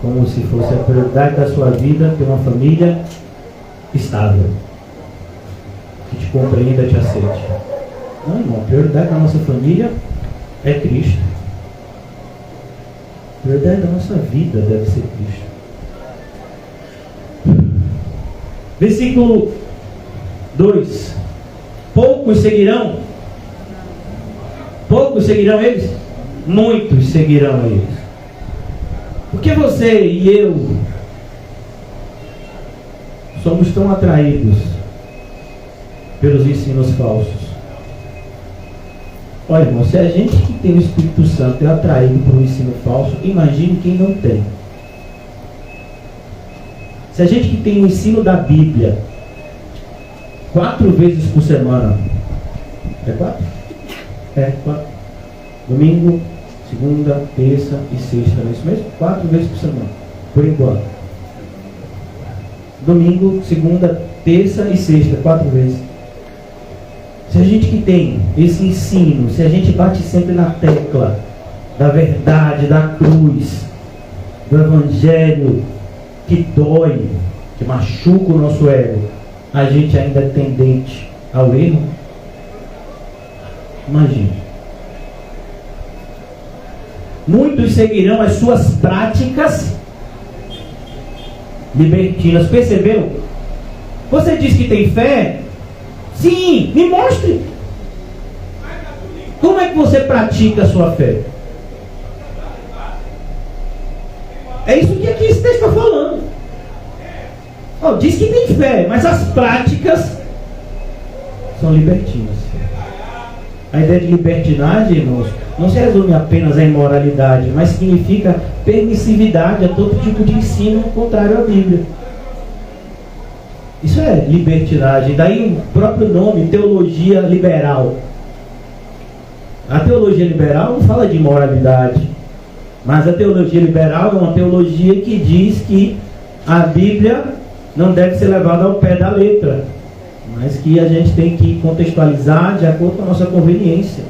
[SPEAKER 1] Como se fosse a prioridade da sua vida ter uma família estável, que te compreenda, te aceite. Não, irmão, a prioridade da nossa família é Cristo. A prioridade da nossa vida deve ser Cristo. Versículo 2. Poucos seguirão? Poucos seguirão eles? Muitos seguirão eles. Porque você e eu somos tão atraídos pelos ensinos falsos? Olha, irmão, se a gente que tem o Espírito Santo é atraído por um ensino falso, imagine quem não tem. Se a gente que tem o ensino da Bíblia 4 vezes por semana, é 4? É 4. Domingo, segunda, terça e sexta, não é isso mesmo? 4 vezes por semana, por enquanto. Domingo, segunda, terça e sexta, 4 vezes. Se a gente que tem esse ensino, se a gente bate sempre na tecla da verdade, da cruz, do evangelho que dói, que machuca o nosso ego, a gente ainda é tendente ao erro? Imagine. Muitos seguirão as suas práticas libertinas. Percebeu? Você diz que tem fé? Sim, me mostre. Como é que você pratica a sua fé? É isso que aqui esse texto está falando. Diz que tem fé, mas as práticas são libertinas. A ideia de libertinagem, irmãos, não se resume apenas à imoralidade, mas significa permissividade a todo tipo de ensino contrário à Bíblia. Isso é libertinagem. Daí o próprio nome, teologia liberal. A teologia liberal não fala de imoralidade, mas a teologia liberal é uma teologia que diz que a Bíblia não deve ser levada ao pé da letra, mas que a gente tem que contextualizar de acordo com a nossa conveniência.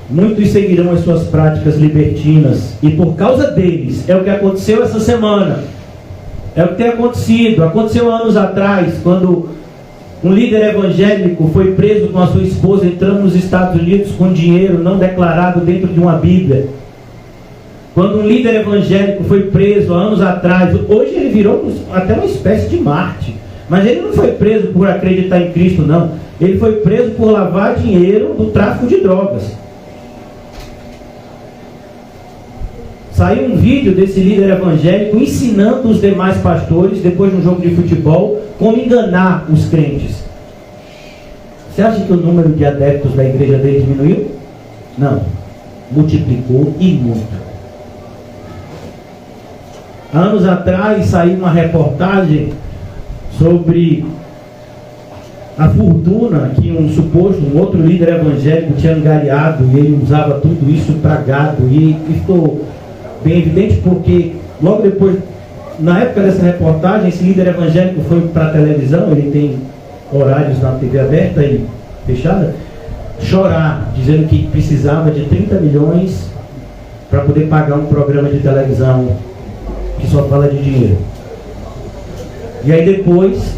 [SPEAKER 1] Muitos seguirão as suas práticas libertinas, e por causa deles, é o que aconteceu essa semana, é o que tem acontecido. Aconteceu anos atrás, quando um líder evangélico foi preso com a sua esposa, entrando nos Estados Unidos com dinheiro não declarado dentro de uma Bíblia. Quando um líder evangélico foi preso há anos atrás, hoje ele virou até uma espécie de Marte, mas ele não foi preso por acreditar em Cristo, não. Ele foi preso por lavar dinheiro do tráfico de drogas. Saiu um vídeo desse líder evangélico ensinando os demais pastores, depois de um jogo de futebol, como enganar os crentes. Você acha que o número de adeptos da igreja dele diminuiu? Não. Multiplicou e muito. Anos atrás saiu uma reportagem sobre a fortuna que um outro líder evangélico tinha angariado, e ele usava tudo isso para gado, e ficou bem evidente porque logo depois, na época dessa reportagem, esse líder evangélico foi para a televisão, ele tem horários na TV aberta e fechada, chorar, dizendo que precisava de 30 milhões para poder pagar um programa de televisão que só fala de dinheiro. E aí depois,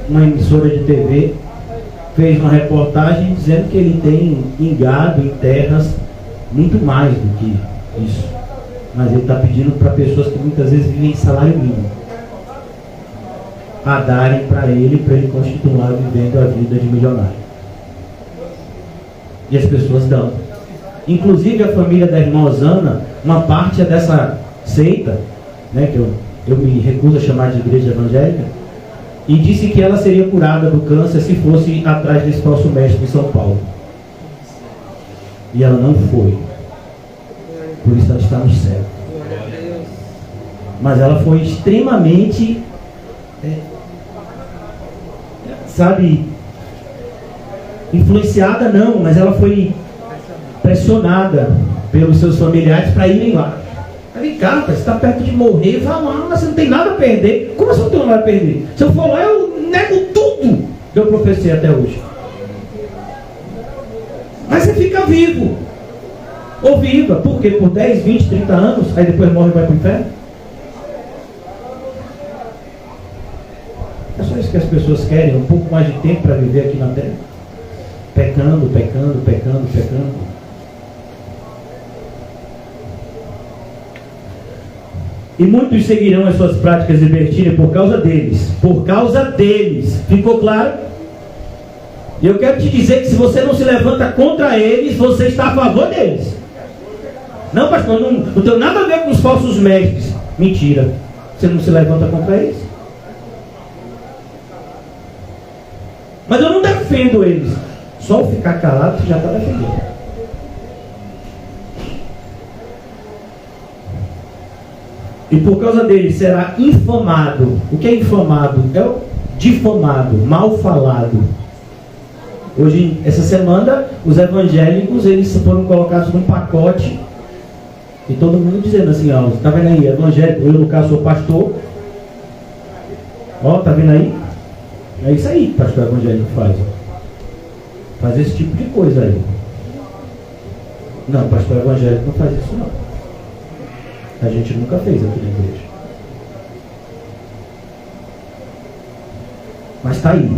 [SPEAKER 1] uma emissora de TV fez uma reportagem dizendo que ele tem em gado, em terras, muito mais do que isso. Mas ele está pedindo para pessoas que muitas vezes vivem em salário mínimo a darem para ele continuar vivendo a vida de milionário. E as pessoas dão. Inclusive a família da irmã Osana, uma parte é dessa seita, né, que eu me recuso a chamar de igreja evangélica, e disse que ela seria curada do câncer se fosse atrás desse falso mestre em São Paulo. E ela não foi. Por isso ela está no céu. Mas ela foi extremamente influenciada não, mas ela foi pressionada pelos seus familiares para irem lá. Vem cá, você está perto de morrer, vai lá, mas você não tem nada a perder. Como assim não tem nada a perder? Se eu for lá, eu nego tudo que eu professei até hoje. Mas você fica vivo. Ou viva, por quê? Por 10, 20, 30 anos, aí depois morre e vai para o inferno? É só isso que as pessoas querem, um pouco mais de tempo para viver aqui na terra. Pecando, pecando, pecando, pecando. E muitos seguirão as suas práticas libertinas por causa deles. Por causa deles. Ficou claro? E eu quero te dizer que se você não se levanta contra eles, você está a favor deles. Não, pastor, não tem nada a ver com os falsos mestres. Mentira. Você não se levanta contra eles. Mas eu não defendo eles. Só ficar calado você já está defendendo. E por causa dele será infamado. O que é infamado? É o difamado, mal falado. Hoje, essa semana, os evangélicos, eles foram colocados num pacote e todo mundo dizendo assim, ó, tá vendo aí, evangélico, eu no caso sou pastor, ó, tá vendo aí? É isso aí que o pastor evangélico faz, ó. Faz esse tipo de coisa aí. Não, pastor evangélico não faz isso não. A gente nunca fez aqui na igreja. Mas está aí.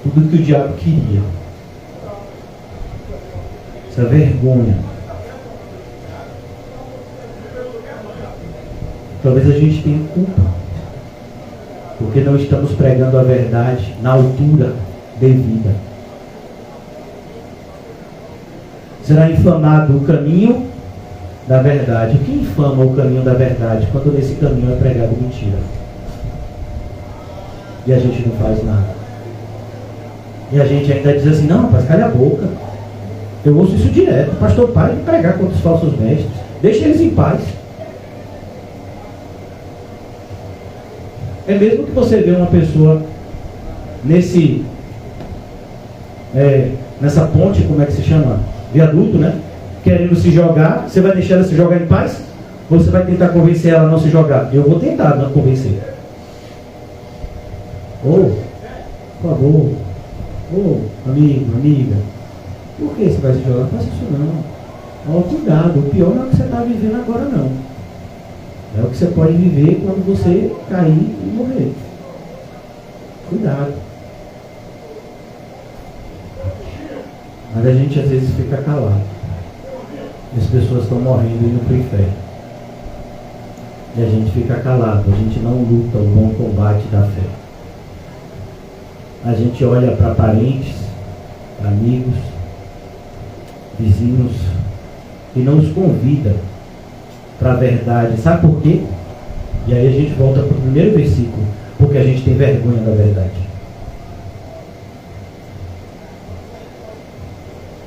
[SPEAKER 1] Tudo que o diabo queria. Essa vergonha. Talvez a gente tenha culpa. Porque não estamos pregando a verdade na altura devida. Será infamado o caminho da verdade. O que infama o caminho da verdade quando nesse caminho é pregado mentira? E a gente não faz nada. E a gente ainda diz assim, não, rapaz, calha a boca. Eu ouço isso direto. Pastor, pare de pregar contra os falsos mestres. Deixe eles em paz. É mesmo que você vê uma pessoa nessa ponte, como é que se chama? Viaduto, né? Querendo se jogar, você vai deixar ela se jogar em paz? Ou você vai tentar convencer ela a não se jogar? Eu vou tentar não convencer. Por favor. Amigo, amiga. Por que você vai se jogar? Não faça isso não. Ó, cuidado, o pior não é o que você está vivendo agora não. É o que você pode viver quando você cair e morrer. Cuidado. Mas a gente às vezes fica calado. E as pessoas estão morrendo e indo para o inferno. E a gente fica calado. A gente não luta o bom combate da fé. A gente olha para parentes, para amigos, vizinhos e não os convida para a verdade. Sabe por quê? E aí a gente volta para o primeiro versículo. Porque a gente tem vergonha da verdade.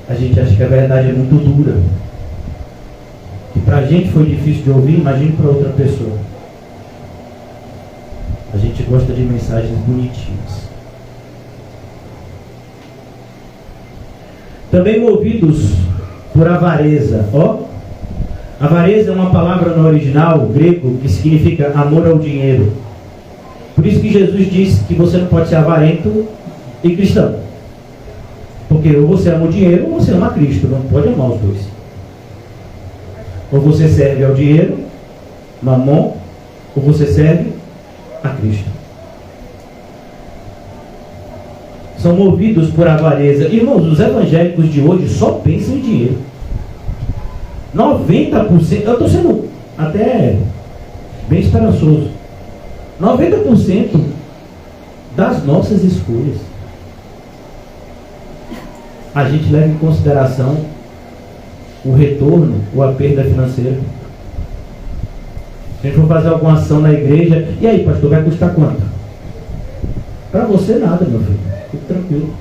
[SPEAKER 1] A gente acha que a verdade é muito dura. Que para a gente foi difícil de ouvir, imagine para outra pessoa. A gente gosta de mensagens bonitinhas. Também movidos por avareza. Avareza é uma palavra no original grego que significa amor ao dinheiro. Por isso que Jesus disse que você não pode ser avarento e cristão. Porque ou você ama o dinheiro ou você ama Cristo. Não pode amar os dois. Ou você serve ao dinheiro, mamon, ou você serve a Cristo. São movidos por avareza. Irmãos, os evangélicos de hoje só pensam em dinheiro. 90%, eu estou sendo até bem esperançoso. 90% das nossas escolhas a gente leva em consideração o retorno ou a perda financeira. Se a gente for fazer alguma ação na igreja, e aí, pastor, vai custar quanto? Para você nada, meu filho. Fique tranquilo.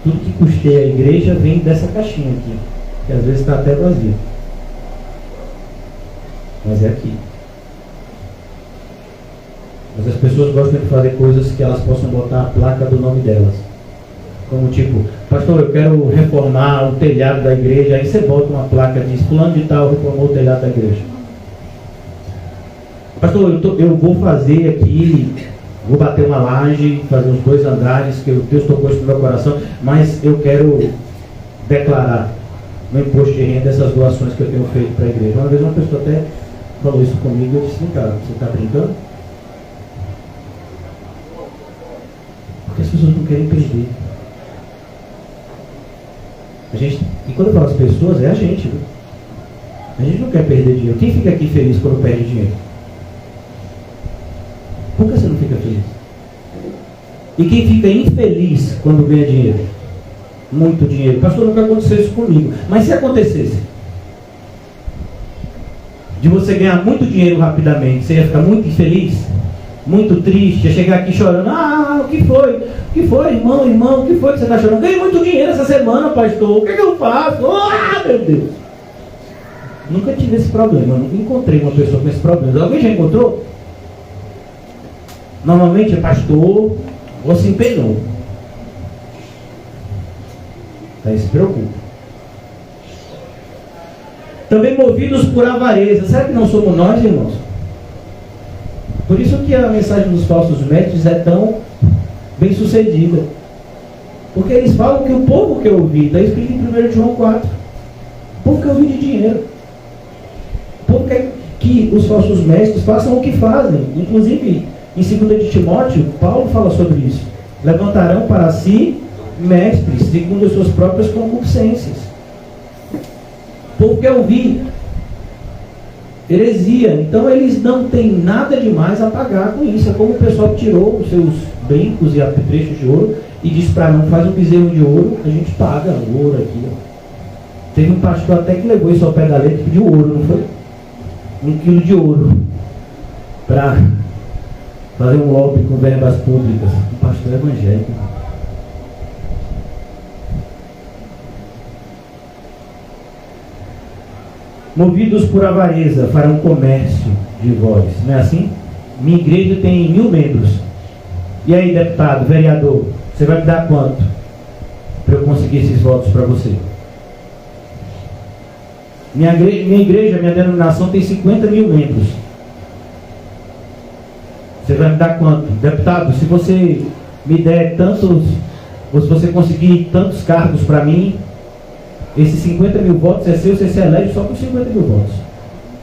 [SPEAKER 1] Tudo que custeia a igreja vem dessa caixinha aqui, que às vezes está até vazia. Mas é aqui. Mas as pessoas gostam de fazer coisas que elas possam botar a placa do nome delas. Como tipo, pastor, eu quero reformar o telhado da igreja. Aí você bota uma placa, diz, fulano de tal reformou o telhado da igreja. Pastor, eu vou fazer aqui, vou bater uma laje, fazer uns 2 andares, que Deus tocou isso no meu coração, mas eu quero declarar no imposto de renda essas doações que eu tenho feito para a igreja. Uma vez uma pessoa até falou isso comigo, eu disse, cara, você está brincando? Porque as pessoas não querem perder. E quando eu falo as pessoas, é a gente, viu? A gente não quer perder dinheiro. Quem fica aqui feliz quando perde dinheiro? Por que você não fica feliz? E quem fica infeliz quando ganha dinheiro? Muito dinheiro. Pastor, nunca aconteceu isso comigo. Mas se acontecesse, de você ganhar muito dinheiro rapidamente, você ia ficar muito infeliz? Muito triste, ia chegar aqui chorando, o que foi? O que foi, irmão, o que foi que você está chorando? Ganhei muito dinheiro essa semana, pastor, o que eu faço? Meu Deus! Nunca tive esse problema, nunca encontrei uma pessoa com esse problema. Alguém já encontrou? Normalmente é pastor, ou se empenou. Aí se preocupa. Também movidos por avareza. Será que não somos nós, irmãos? Por isso que a mensagem dos falsos mestres é tão bem sucedida. Porque eles falam que o povo quer ouvir. Está escrito em 1 João 4. O povo quer ouvir de dinheiro. O povo quer que os falsos mestres façam o que fazem. Inclusive, em 2 de Timóteo, Paulo fala sobre isso. Levantarão para si mestres, segundo as suas próprias concupiscências. O povo quer ouvir heresia. Então eles não têm nada demais a pagar com isso. É como o pessoal que tirou os seus brincos e apetrechos de ouro e disse para não, faz um bezerro de ouro, a gente paga o ouro aqui. Ó. Teve um pastor até que levou isso ao pé da letra e pediu ouro, não foi? 1 quilo de ouro para fazer um lobby com verbas públicas. Um pastor evangélico. Movidos por avareza, farão comércio de vós. Não é assim? Minha igreja tem 1000 membros. E aí, deputado, vereador, você vai me dar quanto para eu conseguir esses votos para você? Minha igreja, minha denominação tem 50.000 membros. Você vai me dar quanto? Deputado, se você me der tantos, ou se você conseguir tantos cargos para mim, esses 50.000 votos é seu, você se elege só com 50.000 votos.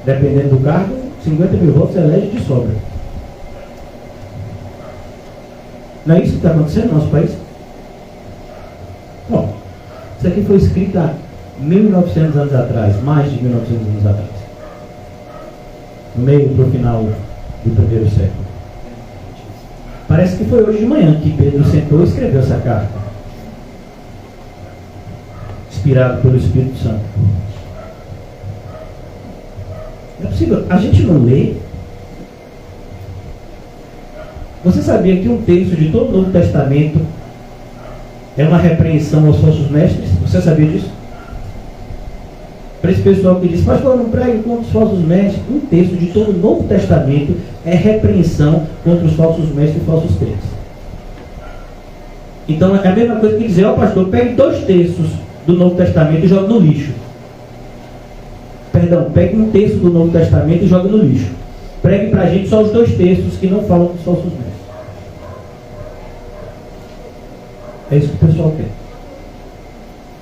[SPEAKER 1] Dependendo do cargo, 50.000 votos você elege de sobra. Não é isso que está acontecendo no nosso país? Bom, isso aqui foi escrito há 1.900 anos atrás, mais de 1.900 anos atrás. No meio para o final do primeiro século. Parece que foi hoje de manhã que Pedro sentou e escreveu essa carta. Inspirado pelo Espírito Santo. Não é possível, a gente não lê. Você sabia que um terço de todo o Novo Testamento é uma repreensão aos falsos mestres? Você sabia disso? Para esse pessoal que diz, pastor, não pregue contra os falsos mestres. Um terço de todo o Novo Testamento é repreensão contra os falsos mestres e falsos crentes. Então é a mesma coisa que dizer, ó pastor, pegue 2 terços do Novo Testamento e joga no lixo. Perdão, pegue 1 terço do Novo Testamento e joga no lixo. Pregue para a gente só os 2 terços que não falam dos falsos mestres. É isso que o pessoal quer.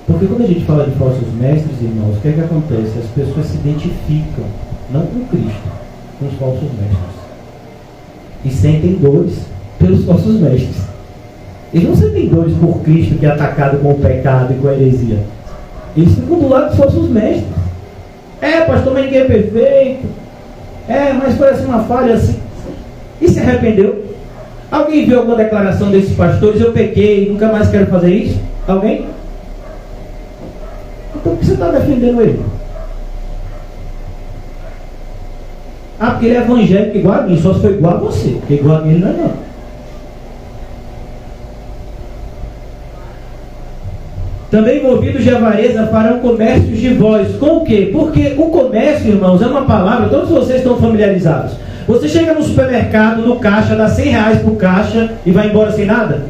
[SPEAKER 1] Porque quando a gente fala de falsos mestres, irmãos, o que é que acontece? As pessoas se identificam, não com Cristo, com os falsos mestres. E sentem dores pelos falsos mestres. Eles não sentem dores por Cristo, que é atacado com o pecado e com a heresia. Eles ficam do lado dos falsos mestres. É, pastor, mas ninguém é perfeito. É, mas foi assim uma falha assim. E se arrependeu? Alguém viu alguma declaração desses pastores? Eu pequei, nunca mais quero fazer isso? Alguém? Então por que você está defendendo ele? Ah, porque ele é evangélico igual a mim, só se for igual a você, porque igual a mim ele não é não. Também movidos de avareza farão comércios de vós. Com o quê? Porque o comércio, irmãos, é uma palavra, todos vocês estão familiarizados. Você chega no supermercado, no caixa, dá R$100 por caixa e vai embora sem nada?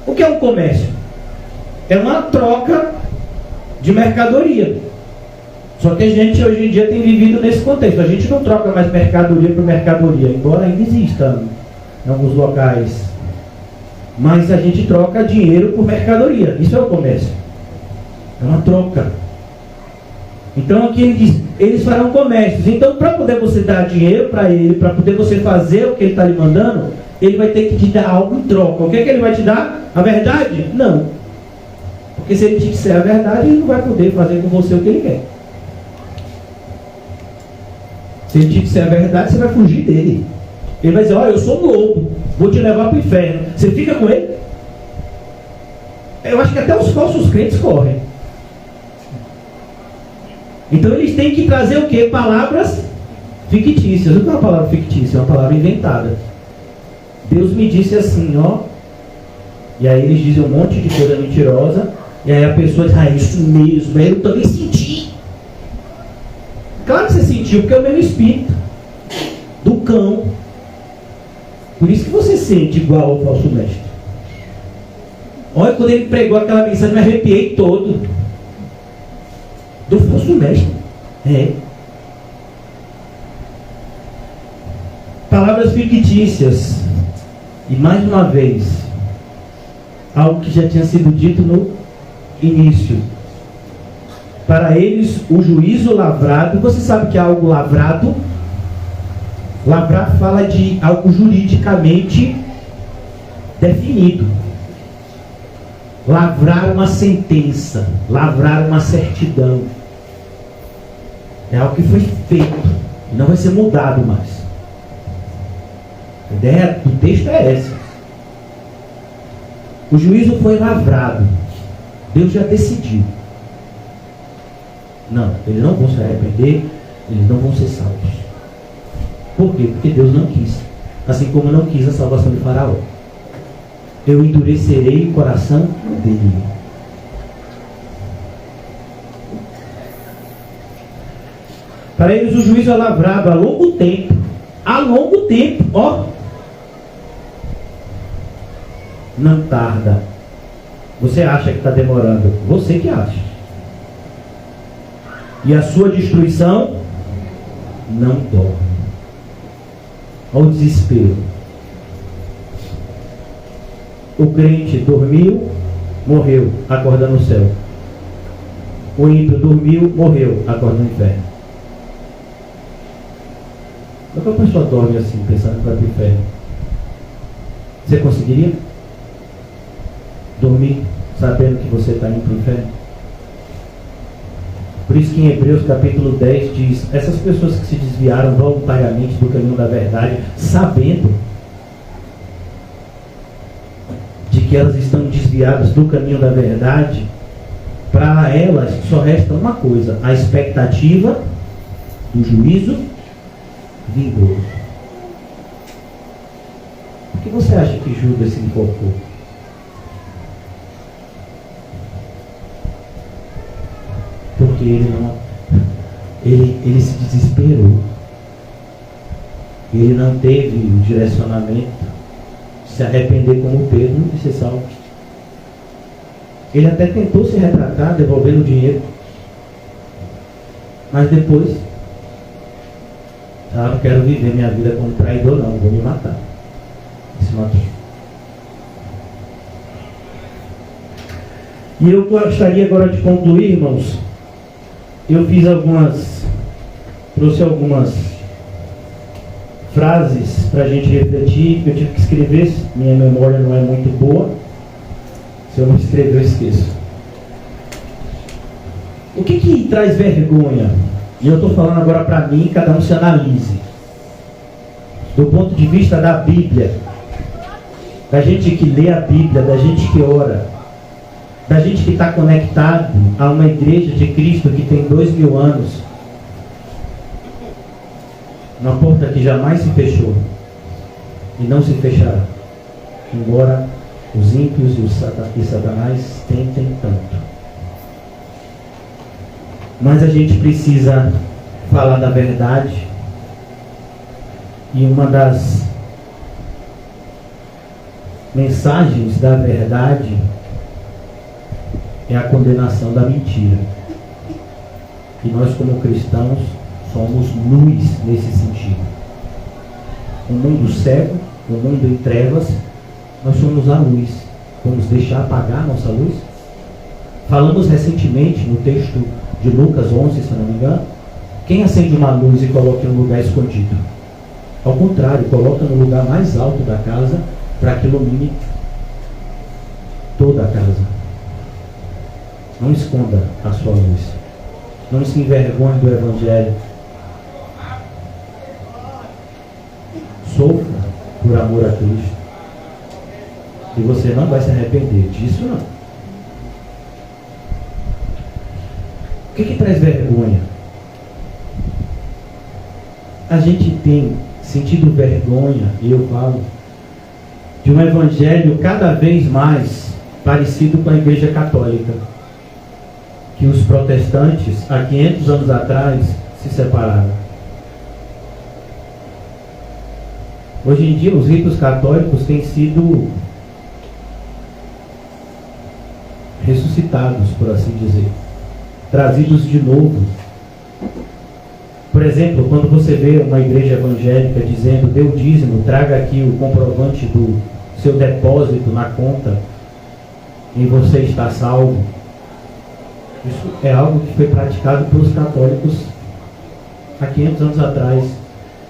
[SPEAKER 1] O que é um comércio? É uma troca de mercadoria. Só que a gente hoje em dia tem vivido nesse contexto. A gente não troca mais mercadoria por mercadoria, embora ainda exista em alguns locais. Mas a gente troca dinheiro por mercadoria. Isso é o comércio. É uma troca. Então aqui ele diz, eles farão comércios. Então para poder você dar dinheiro para ele, para poder você fazer o que ele está lhe mandando, ele vai ter que te dar algo em troca. O que é que ele vai te dar? A verdade? Não. Porque se ele te disser a verdade, ele não vai poder fazer com você o que ele quer. Se ele te disser a verdade, você vai fugir dele. Ele vai dizer, olha, eu sou um lobo, vou te levar para o inferno. Você fica com ele? Eu acho que até os falsos crentes correm. Então eles têm que trazer o quê? Palavras fictícias. O que é uma palavra fictícia? É uma palavra inventada. Deus me disse assim, ó. E aí eles dizem um monte de coisa mentirosa. E aí a pessoa diz, ah, isso mesmo, eu também senti. Claro que você sentiu, porque é o mesmo espírito do cão. Por isso que você sente igual ao falso mestre. Olha, quando ele pregou aquela mensagem, me arrepiei todo. Do falso mestre. Palavras fictícias. E mais uma vez, algo que já tinha sido dito no início. Para eles, o juízo lavrado, você sabe que é algo lavrado? Lavrar fala de algo juridicamente definido. Lavrar uma sentença, lavrar uma certidão. É algo que foi feito e não vai ser mudado mais. A ideia do texto é essa. O juízo foi lavrado. Deus já decidiu. Não, eles não vão se arrepender, eles não vão ser salvos. Por quê? Porque Deus não quis. Assim como não quis a salvação de Faraó. Eu endurecerei o coração dele. Para eles o juízo é lavrado a longo tempo. A longo tempo, ó. Não tarda. Você acha que está demorando? Você que acha. E a sua destruição não dorme. Olha o desespero. O crente dormiu, morreu, acorda no céu. O ímpio dormiu, morreu, acorda no inferno. Por que a pessoa dorme assim, pensando que vai para o inferno? Você conseguiria dormir sabendo que você está indo para o inferno? Por isso que em Hebreus capítulo 10 diz: essas pessoas que se desviaram voluntariamente do caminho da verdade, sabendo de que elas estão desviadas do caminho da verdade, para elas só resta uma coisa: a expectativa do juízo vindouro. Por que você acha que Judas se enforcou? Porque ele se desesperou. Ele não teve o direcionamento de se arrepender como Pedro e ser salvo. Ele até tentou se retratar devolvendo o dinheiro, mas depois, não quero viver minha vida como traidor, não, vou me matar. E se matou. E eu gostaria agora de concluir, irmãos. Eu trouxe algumas frases para a gente refletir, que eu tive que escrever, minha memória não é muito boa, se eu não escrever eu esqueço. O que traz vergonha? E eu estou falando agora para mim, cada um se analise. Do ponto de vista da Bíblia, da gente que lê a Bíblia, da gente que ora, da gente que está conectado a uma igreja de Cristo que tem 2000 anos, uma porta que jamais se fechou e não se fechará, embora os ímpios e Satanás tentem tanto. Mas a gente precisa falar da verdade, e uma das mensagens da verdade é a condenação da mentira. E nós, como cristãos, somos luz nesse sentido. Um mundo cego, um mundo em trevas, nós somos a luz. Vamos deixar apagar nossa luz? Falamos recentemente no texto de Lucas 11, se não me engano, quem acende uma luz e coloca em um lugar escondido? Ao contrário, coloca no lugar mais alto da casa para que ilumine toda a casa. Não esconda a sua luz. Não se envergonhe do Evangelho. Sofra por amor a Cristo. E você não vai se arrepender disso, não. O que traz vergonha? A gente tem sentido vergonha, e eu falo, de um Evangelho cada vez mais parecido com a Igreja Católica, que os protestantes, há 500 anos atrás, se separaram. Hoje em dia, os ritos católicos têm sido ressuscitados, por assim dizer, trazidos de novo. Por exemplo, quando você vê uma igreja evangélica dizendo: dê o dízimo, traga aqui o comprovante do seu depósito na conta e você está salvo. Isso é algo que foi praticado pelos católicos há 500 anos atrás.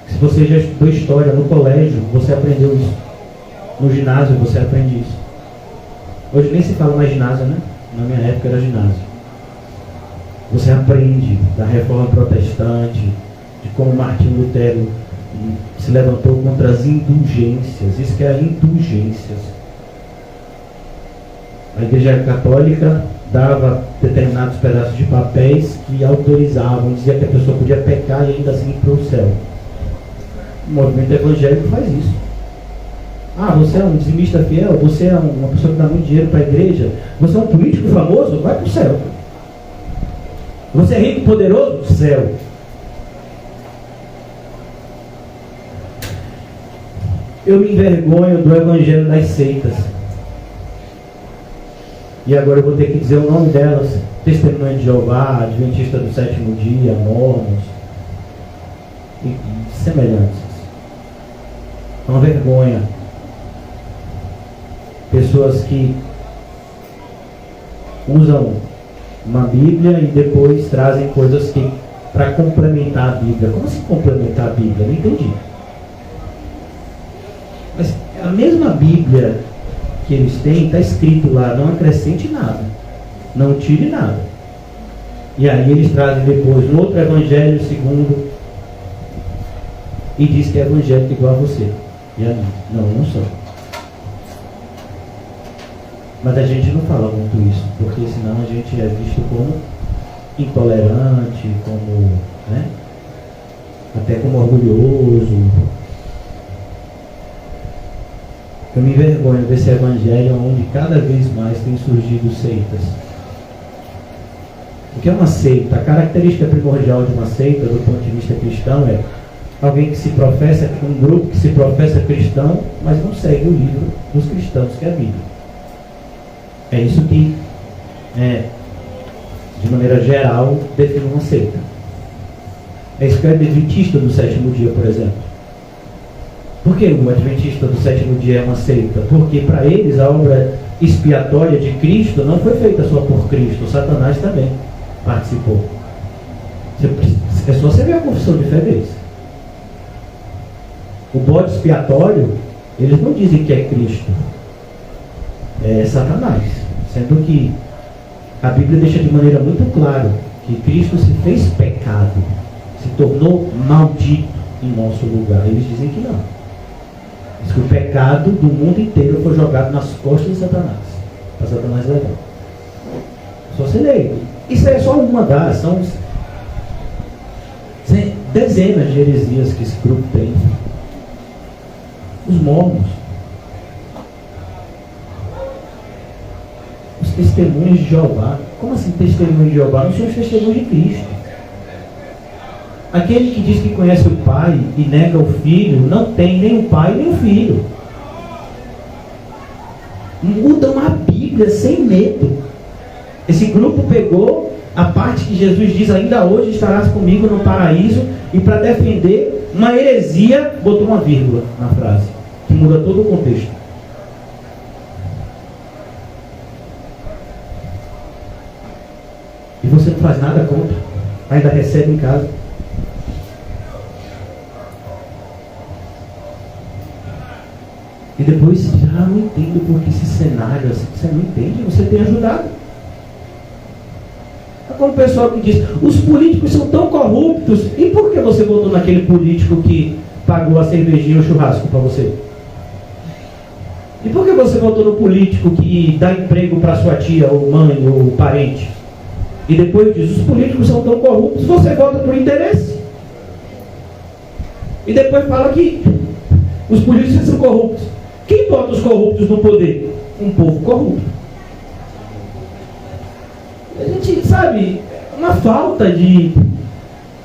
[SPEAKER 1] Se você já estudou história no colégio, você aprendeu isso. No ginásio você aprende isso. Hoje nem se fala mais ginásio, né? Na minha época era ginásio. Você aprende da reforma protestante, de como Martinho Lutero se levantou contra as indulgências. Isso que é indulgências. A Igreja Católica dava determinados pedaços de papéis que autorizavam, dizia que a pessoa podia pecar e ainda assim ir para o céu. O movimento evangélico faz isso. Ah, você é um dizimista fiel, você é uma pessoa que dá muito dinheiro para a igreja, você é um político famoso, vai para o céu. Você é rico e poderoso? Céu. Eu me envergonho do evangelho das seitas. E agora eu vou ter que dizer o nome delas: Testemunha de Jeová, Adventista do Sétimo Dia, Mormons e semelhantes. É uma vergonha. Pessoas que usam uma Bíblia e depois trazem coisas que para complementar a Bíblia. Como assim complementar a Bíblia? Não entendi. Mas a mesma Bíblia que eles têm, está escrito lá: não acrescente nada, não tire nada. E aí eles trazem depois no outro evangelho segundo e diz que é evangélico igual a você e a mim. Não sou. Mas a gente não fala muito isso, porque senão a gente é visto como intolerante, como, né, até como orgulhoso. Eu me envergonho desse evangelho onde cada vez mais tem surgido seitas. O que é uma seita? A característica primordial de uma seita, do ponto de vista cristão, é alguém que se professa, um grupo que se professa cristão, mas não segue o livro dos cristãos, que é a Bíblia. É isso que, de maneira geral, define uma seita. É isso que é adventista do sétimo dia, por exemplo. Por que o adventista do sétimo dia é uma seita? Porque para eles a obra expiatória de Cristo não foi feita só por Cristo. Satanás também participou. É só você ver a confissão de fé deles. O bode expiatório, eles não dizem que é Cristo, é Satanás. Sendo que a Bíblia deixa de maneira muito clara que Cristo se fez pecado, se tornou maldito em nosso lugar. Eles dizem que não. Diz que o pecado do mundo inteiro foi jogado nas costas de Satanás, para Satanás levar. Só você lê. Isso é só uma das, são dezenas de heresias que esse grupo tem. Os mormons, os testemunhos de Jeová. Como assim testemunhos de Jeová? Não são os testemunhos de Cristo. Aquele que diz que conhece o Pai e nega o Filho, não tem nem o Pai nem o Filho. Mudam a Bíblia sem medo. Esse grupo pegou a parte que Jesus diz: ainda hoje estarás comigo no paraíso, e para defender uma heresia, botou uma vírgula na frase, que muda todo o contexto. E você não faz nada contra, ainda recebe em casa. E depois, não entendo porque esse cenário assim, você não entende, você tem ajudado. É como o pessoal que diz: os políticos são tão corruptos. E por que você votou naquele político que pagou a cervejinha ou o churrasco para você? E por que você votou no político que dá emprego para sua tia, ou mãe, ou parente? E depois diz: os políticos são tão corruptos, você vota por interesse. E depois fala que os políticos são corruptos. Quem bota os corruptos no poder? Um povo corrupto. A gente sabe, uma falta de...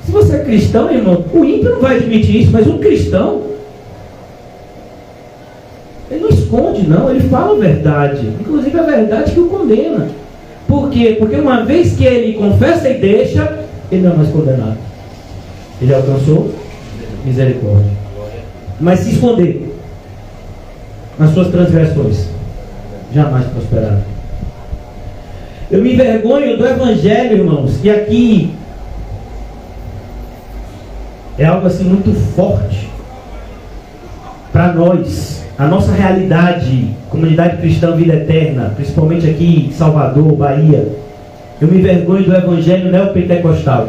[SPEAKER 1] Se você é cristão, irmão, o ímpio não vai admitir isso, mas um cristão, ele não esconde não, ele fala a verdade, inclusive a verdade que o condena. Por quê? Porque uma vez que ele confessa e deixa, ele não é mais condenado. Ele alcançou misericórdia. Mas se esconder nas suas transgressões, jamais prosperará. Eu me envergonho do Evangelho, irmãos, e aqui é algo assim muito forte para nós, a nossa realidade, comunidade cristã Vida Eterna, principalmente aqui em Salvador, Bahia. Eu me envergonho do Evangelho neopentecostal.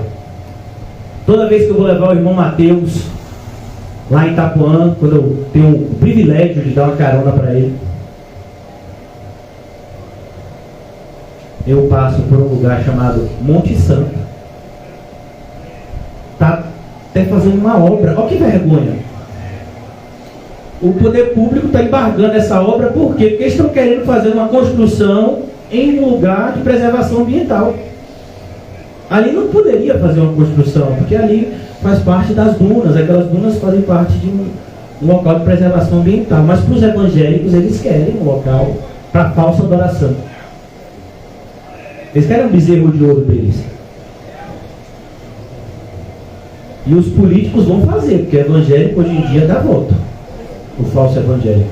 [SPEAKER 1] Toda vez que eu vou levar o irmão Mateus lá em Itapuã, quando eu tenho o privilégio de dar uma carona para ele, eu passo por um lugar chamado Monte Santo. Está até fazendo uma obra. Olha que vergonha. O poder público está embargando essa obra. Por quê? Porque eles estão querendo fazer uma construção em um lugar de preservação ambiental. Ali não poderia fazer uma construção, porque ali faz parte das dunas. Aquelas dunas fazem parte de um local de preservação ambiental. Mas para os evangélicos, eles querem um local para falsa adoração. Eles querem um bezerro de ouro deles. E os políticos vão fazer, porque o evangélico hoje em dia dá voto. O falso evangélico.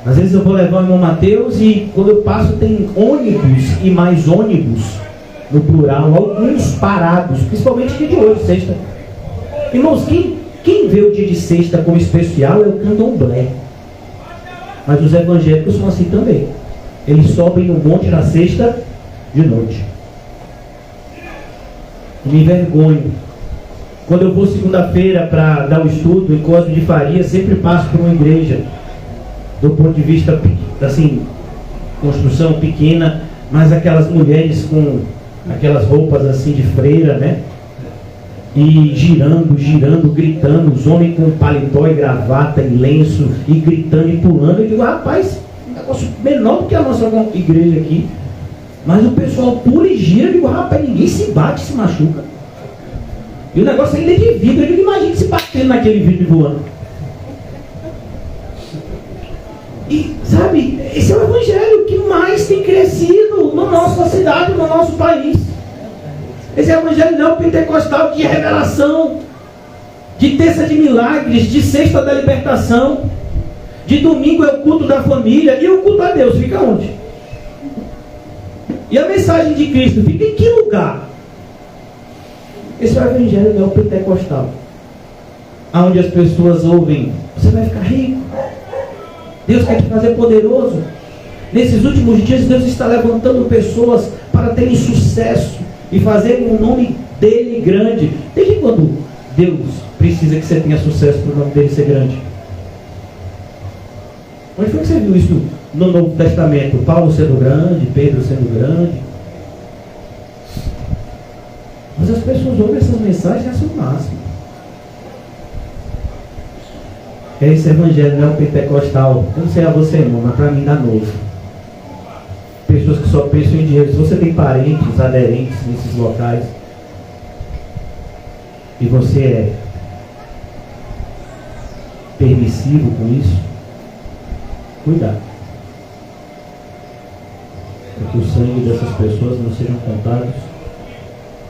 [SPEAKER 1] Às vezes eu vou levar o irmão Mateus e quando eu passo tem ônibus e mais ônibus, no plural, alguns parados, principalmente dia de hoje, sexta. Irmãos, quem vê o dia de sexta como especial é o candomblé. Mas os evangélicos são assim também. Eles sobem no monte na sexta de noite. Me envergonho. Quando eu vou segunda-feira para dar o estudo em Cosme de Faria, sempre passo por uma igreja. Do ponto de vista, assim, construção pequena, mas aquelas mulheres com aquelas roupas assim de freira, né? E girando, gritando, os homens com paletó e gravata e lenço, e gritando e pulando. Eu digo, rapaz, negócio menor do que a nossa igreja aqui, mas o pessoal pula e gira. Eu digo, rapaz, ninguém se bate, se machuca, e o negócio ainda é de vidro. Eu digo, imagine se batendo naquele vidro voando. E sabe, esse é o evangelho que mais tem crescido na nossa cidade, no nosso país. Esse é o evangelho neopentecostal de revelação, de terça de milagres, de sexta da libertação. De domingo é o culto da família. E o culto a Deus fica onde? E a mensagem de Cristo fica em que lugar? Esse é o evangelho neopentecostal, onde as pessoas ouvem: você vai ficar rico, Deus quer te fazer poderoso. Nesses últimos dias Deus está levantando pessoas para terem sucesso e fazerem o nome dele grande. Desde quando Deus precisa que você tenha sucesso para o nome dele ser grande? Onde foi que você viu isso no Novo Testamento? Paulo sendo grande, Pedro sendo grande. Mas as pessoas ouvem essas mensagens e acham o máximo. É esse evangelho neopentecostal. Eu não sei a você, irmão, mas para mim dá novo. Pessoas que só pensam em dinheiro. Se você tem parentes, aderentes nesses locais, e você é permissivo com isso, cuidado, para que o sangue dessas pessoas não sejam contados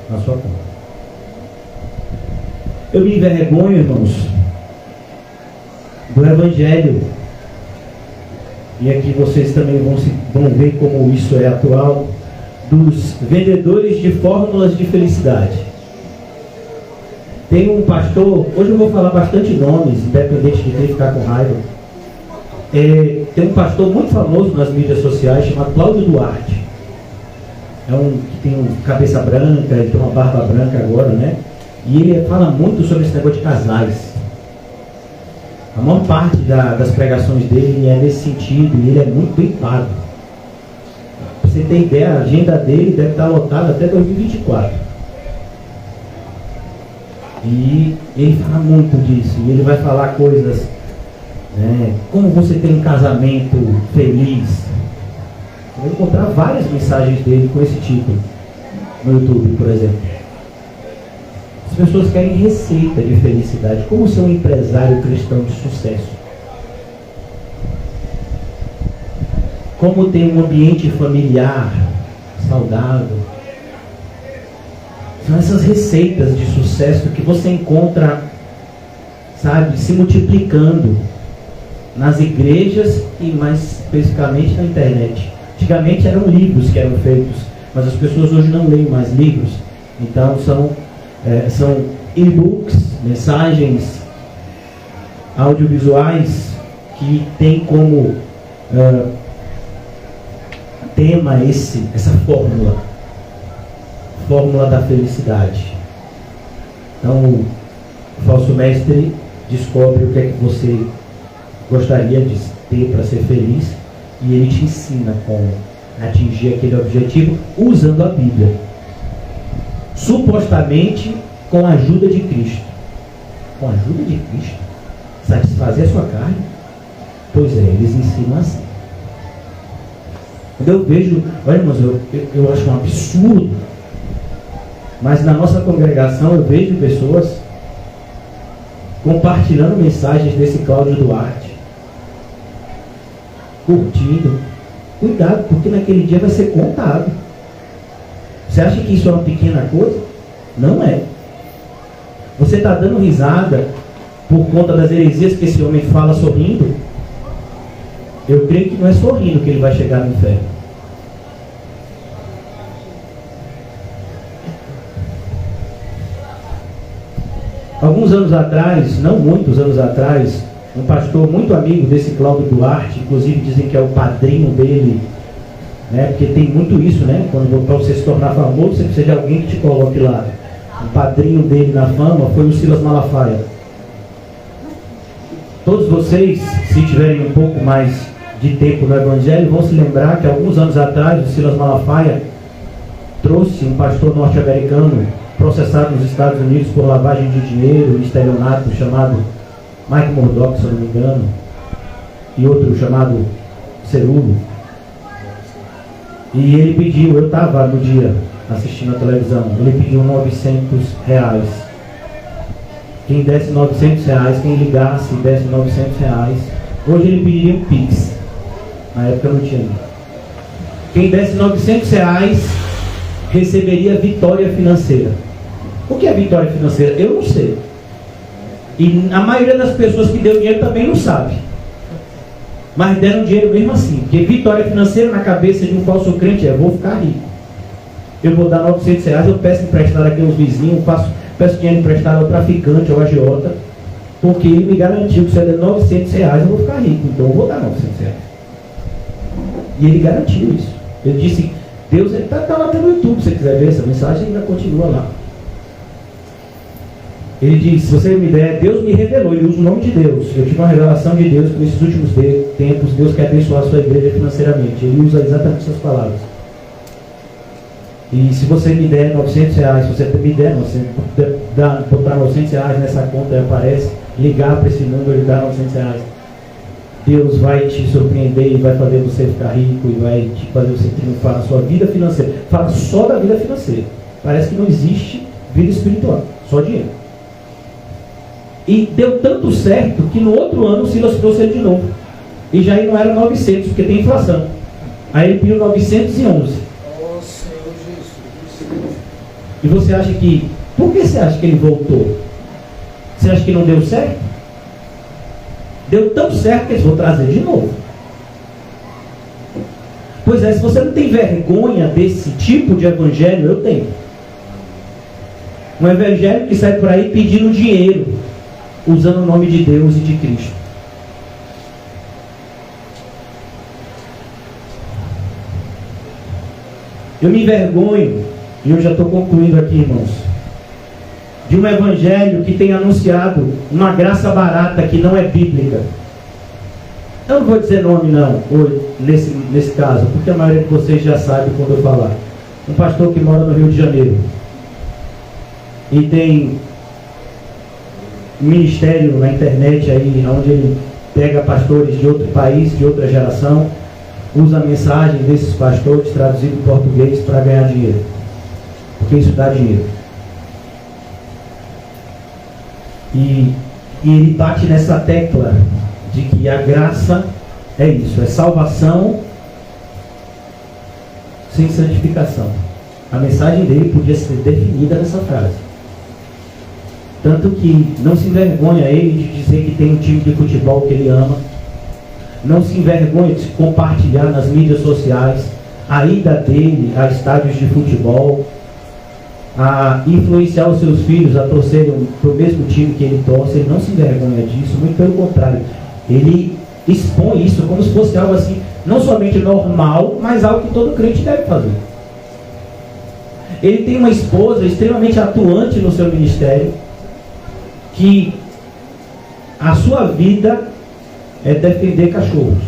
[SPEAKER 1] na sua conta. Eu me envergonho, irmãos, do evangelho, e aqui vocês também vão ver como isso é atual, dos vendedores de fórmulas de felicidade. Tem um pastor, hoje eu vou falar bastante nomes, independente de quem ficar com raiva. Tem um pastor muito famoso nas mídias sociais chamado Cláudio Duarte. É um que tem cabeça branca, ele tem uma barba branca agora, né? E ele fala muito sobre esse negócio de casais. A maior parte das pregações dele é nesse sentido, e ele é muito bem pago. Pra você ter ideia, a agenda dele deve estar lotada até 2024. E ele fala muito disso, e ele vai falar coisas, né, como você tem um casamento feliz. Você vai encontrar várias mensagens dele com esse título no YouTube, por exemplo. As pessoas querem receita de felicidade. Como ser um empresário cristão de sucesso? como ter um ambiente familiar saudável. São essas receitas de sucesso que você encontra, sabe, se multiplicando nas igrejas e mais especificamente na internet. Antigamente eram livros que eram feitos, mas as pessoas hoje não leem mais livros. Então são e-books, mensagens audiovisuais que tem como tema essa fórmula da felicidade. Então o falso mestre descobre o que é que você gostaria de ter para ser feliz e ele te ensina como atingir aquele objetivo usando a Bíblia, supostamente com a ajuda de Cristo. Com a ajuda de Cristo? Satisfazer a sua carne? Pois é, eles ensinam assim. Quando eu vejo, olha, irmãos, eu acho um absurdo, mas na nossa congregação eu vejo pessoas compartilhando mensagens desse Cláudio Duarte, curtindo. Cuidado, porque naquele dia vai ser contado. Você acha que isso é uma pequena coisa? Não é. Você está dando risada por conta das heresias que esse homem fala sorrindo? Eu creio que não é sorrindo que ele vai chegar no inferno. Alguns anos atrás, não muitos anos atrás, um pastor muito amigo desse Cláudio Duarte, inclusive dizem que é o padrinho dele, né? Porque tem muito isso, né? Quando para você se tornar famoso, você precisa de alguém que te coloque lá. O padrinho dele na fama foi o Silas Malafaia. Todos vocês, se tiverem um pouco mais de tempo no Evangelho, vão se lembrar que alguns anos atrás o Silas Malafaia trouxe um pastor norte-americano processado nos Estados Unidos por lavagem de dinheiro e estelionato, chamado Mike Murdock, se eu não me engano, e outro chamado Cerulo. E ele pediu, eu estava no dia assistindo a televisão, ele pediu R$900. Quem desse R$900, quem ligasse e desse R$900, hoje ele pediria um Pix. Na época não tinha. Quem desse R$900 receberia vitória financeira. O que é vitória financeira? Eu não sei. E a maioria das pessoas que deu dinheiro também não sabe. Mas deram dinheiro mesmo assim. Porque vitória financeira na cabeça de um falso crente é: vou ficar rico. Eu vou dar R$900, eu peço emprestado aqui aos vizinhos, peço dinheiro emprestado ao traficante, ao agiota, porque ele me garantiu que se eu der R$900 eu vou ficar rico. Então eu vou dar R$900. E ele garantiu isso. Ele disse: Deus, ele está lá no YouTube, se você quiser ver essa mensagem, ainda continua lá. Ele diz: se você me der, Deus me revelou, ele usa o nome de Deus. Eu tive uma revelação de Deus que nesses últimos tempos Deus quer abençoar a sua igreja financeiramente. Ele usa exatamente essas palavras. E se você me der R$900, se você me der, botar R$900 nessa conta e aparece, ligar para esse número e dar R$900, Deus vai te surpreender e vai fazer você ficar rico e vai te fazer você triunfar na sua vida financeira. Fala só da vida financeira. Parece que não existe vida espiritual, só dinheiro. E deu tanto certo que no outro ano o Silas trouxe ele de novo. E já aí não era 900, porque tem inflação. Aí ele pediu 911.
[SPEAKER 2] Oh, Senhor Jesus.
[SPEAKER 1] E você acha que... Por que você acha que ele voltou? Você acha que não deu certo? Deu tão certo que eles vão trazer de novo. Pois é, se você não tem vergonha desse tipo de evangelho, eu tenho. Um evangelho que sai por aí pedindo dinheiro, usando o nome de Deus e de Cristo. Eu me envergonho, e eu já estou concluindo aqui, irmãos, de um evangelho que tem anunciado uma graça barata que não é bíblica. Eu não vou dizer nome não, nesse caso, porque a maioria de vocês já sabe quando eu falar. Um pastor que mora no Rio de Janeiro e tem ministério na internet aí, onde ele pega pastores de outro país, de outra geração, usa a mensagem desses pastores traduzido em português para ganhar dinheiro, porque isso dá dinheiro. E ele bate nessa tecla de que a graça é isso, é salvação sem santificação. A mensagem dele podia ser definida nessa frase. Tanto que não se envergonha ele de dizer que tem um time de futebol que ele ama. Não se envergonha de compartilhar nas mídias sociais a ida dele a estádios de futebol, a influenciar os seus filhos a torcerem para o mesmo time que ele torce. Ele não se envergonha disso, muito pelo contrário. Ele expõe isso como se fosse algo assim, não somente normal, mas algo que todo crente deve fazer. Ele tem uma esposa extremamente atuante no seu ministério, que a sua vida é defender cachorros.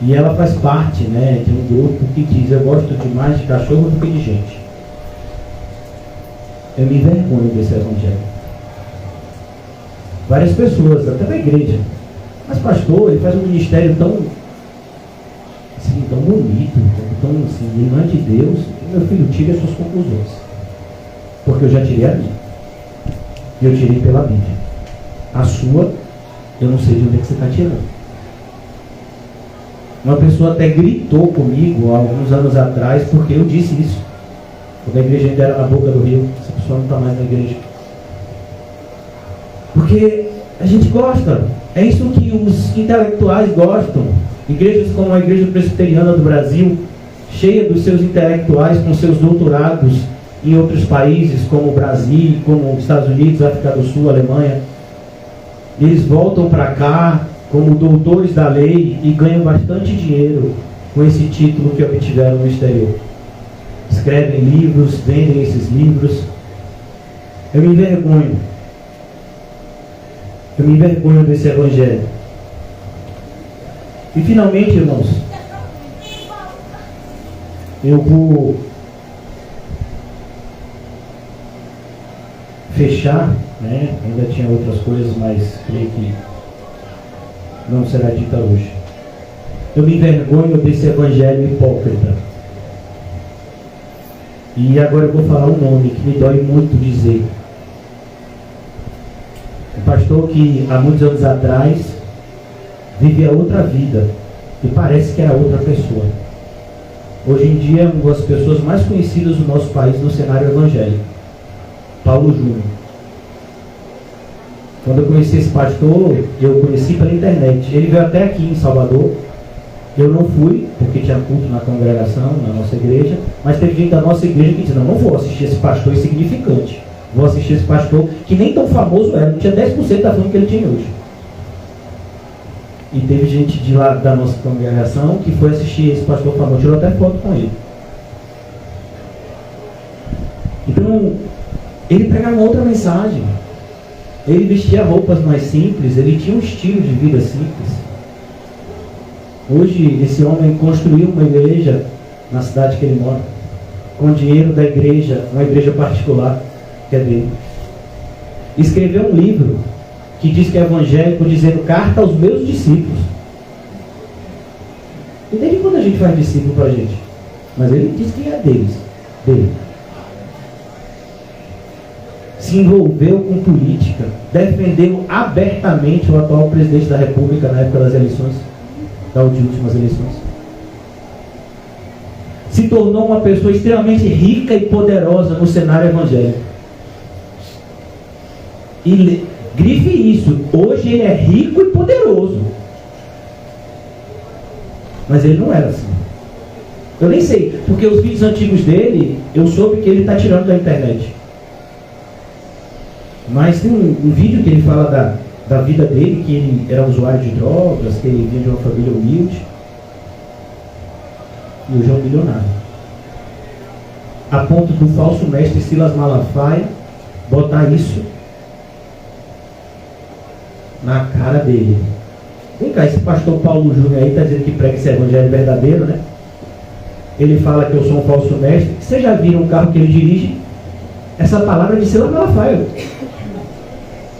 [SPEAKER 1] E ela faz parte, de um grupo que diz: eu gosto mais de cachorro do que de gente. Eu me envergonho desse evangelho. Várias pessoas, até da igreja: mas pastor, ele faz um ministério tão bonito, tão assim, ele não é de Deus. Meu filho, tire as suas conclusões, porque eu já tirei a minha. E eu tirei pela Bíblia. A sua, eu não sei de onde é que você está tirando. Uma pessoa até gritou comigo há alguns anos atrás, porque eu disse isso. Quando a igreja ainda era na boca do rio. Essa pessoa não está mais na igreja. Porque a gente gosta. É isso que os intelectuais gostam. Igrejas como a Igreja Presbiteriana do Brasil, cheia dos seus intelectuais com seus doutorados em outros países, como o Brasil, como os Estados Unidos, África do Sul, Alemanha. Eles voltam para cá como doutores da lei e ganham bastante dinheiro com esse título que obtiveram no exterior. Escrevem livros, vendem esses livros. Eu me envergonho. Eu me envergonho desse evangelho. E finalmente, irmãos, eu vou fechar, ainda tinha outras coisas, mas creio que não será dita hoje. Eu me envergonho desse evangelho hipócrita. E agora eu vou falar um nome que me dói muito dizer. Um pastor que há muitos anos atrás vivia outra vida e parece que era outra pessoa. Hoje em dia é uma das pessoas mais conhecidas do nosso país no cenário evangélico, Paulo Júnior. Quando eu conheci esse pastor, eu conheci pela internet. Ele veio até aqui em Salvador. Eu não fui, porque tinha culto na congregação, na nossa igreja, mas teve gente da nossa igreja que disse: não vou assistir esse pastor insignificante. Vou assistir esse pastor que nem tão famoso era, não tinha 10% da fama que ele tinha hoje. E teve gente de lá da nossa congregação que foi assistir esse pastor famoso, tirou até foto com ele. Então, ele pregava uma outra mensagem. Ele vestia roupas mais simples, ele tinha um estilo de vida simples. Hoje, esse homem construiu uma igreja na cidade que ele mora, com dinheiro da igreja, uma igreja particular, que é dele. Escreveu um livro que diz que é evangélico, dizendo: carta aos meus discípulos. E desde quando a gente faz discípulo para a gente? Mas ele diz que é dele. Se envolveu com política, defendeu abertamente o atual presidente da República na época das eleições, das últimas eleições. Se tornou uma pessoa extremamente rica e poderosa no cenário evangélico. E grife isso: hoje ele é rico e poderoso. Mas ele não era assim. Eu nem sei, porque os vídeos antigos dele, eu soube que ele está tirando da internet. Mas tem um vídeo que ele fala da vida dele, que ele era usuário de drogas, que ele vinha de uma família humilde. E hoje é um milionário. A ponto do falso mestre Silas Malafaia botar isso na cara dele. Vem cá, esse pastor Paulo Júnior aí está dizendo que prega esse evangelho verdadeiro, né? Ele fala que eu sou um falso mestre. Vocês já viram um carro que ele dirige? Essa palavra é de Silas Malafaia,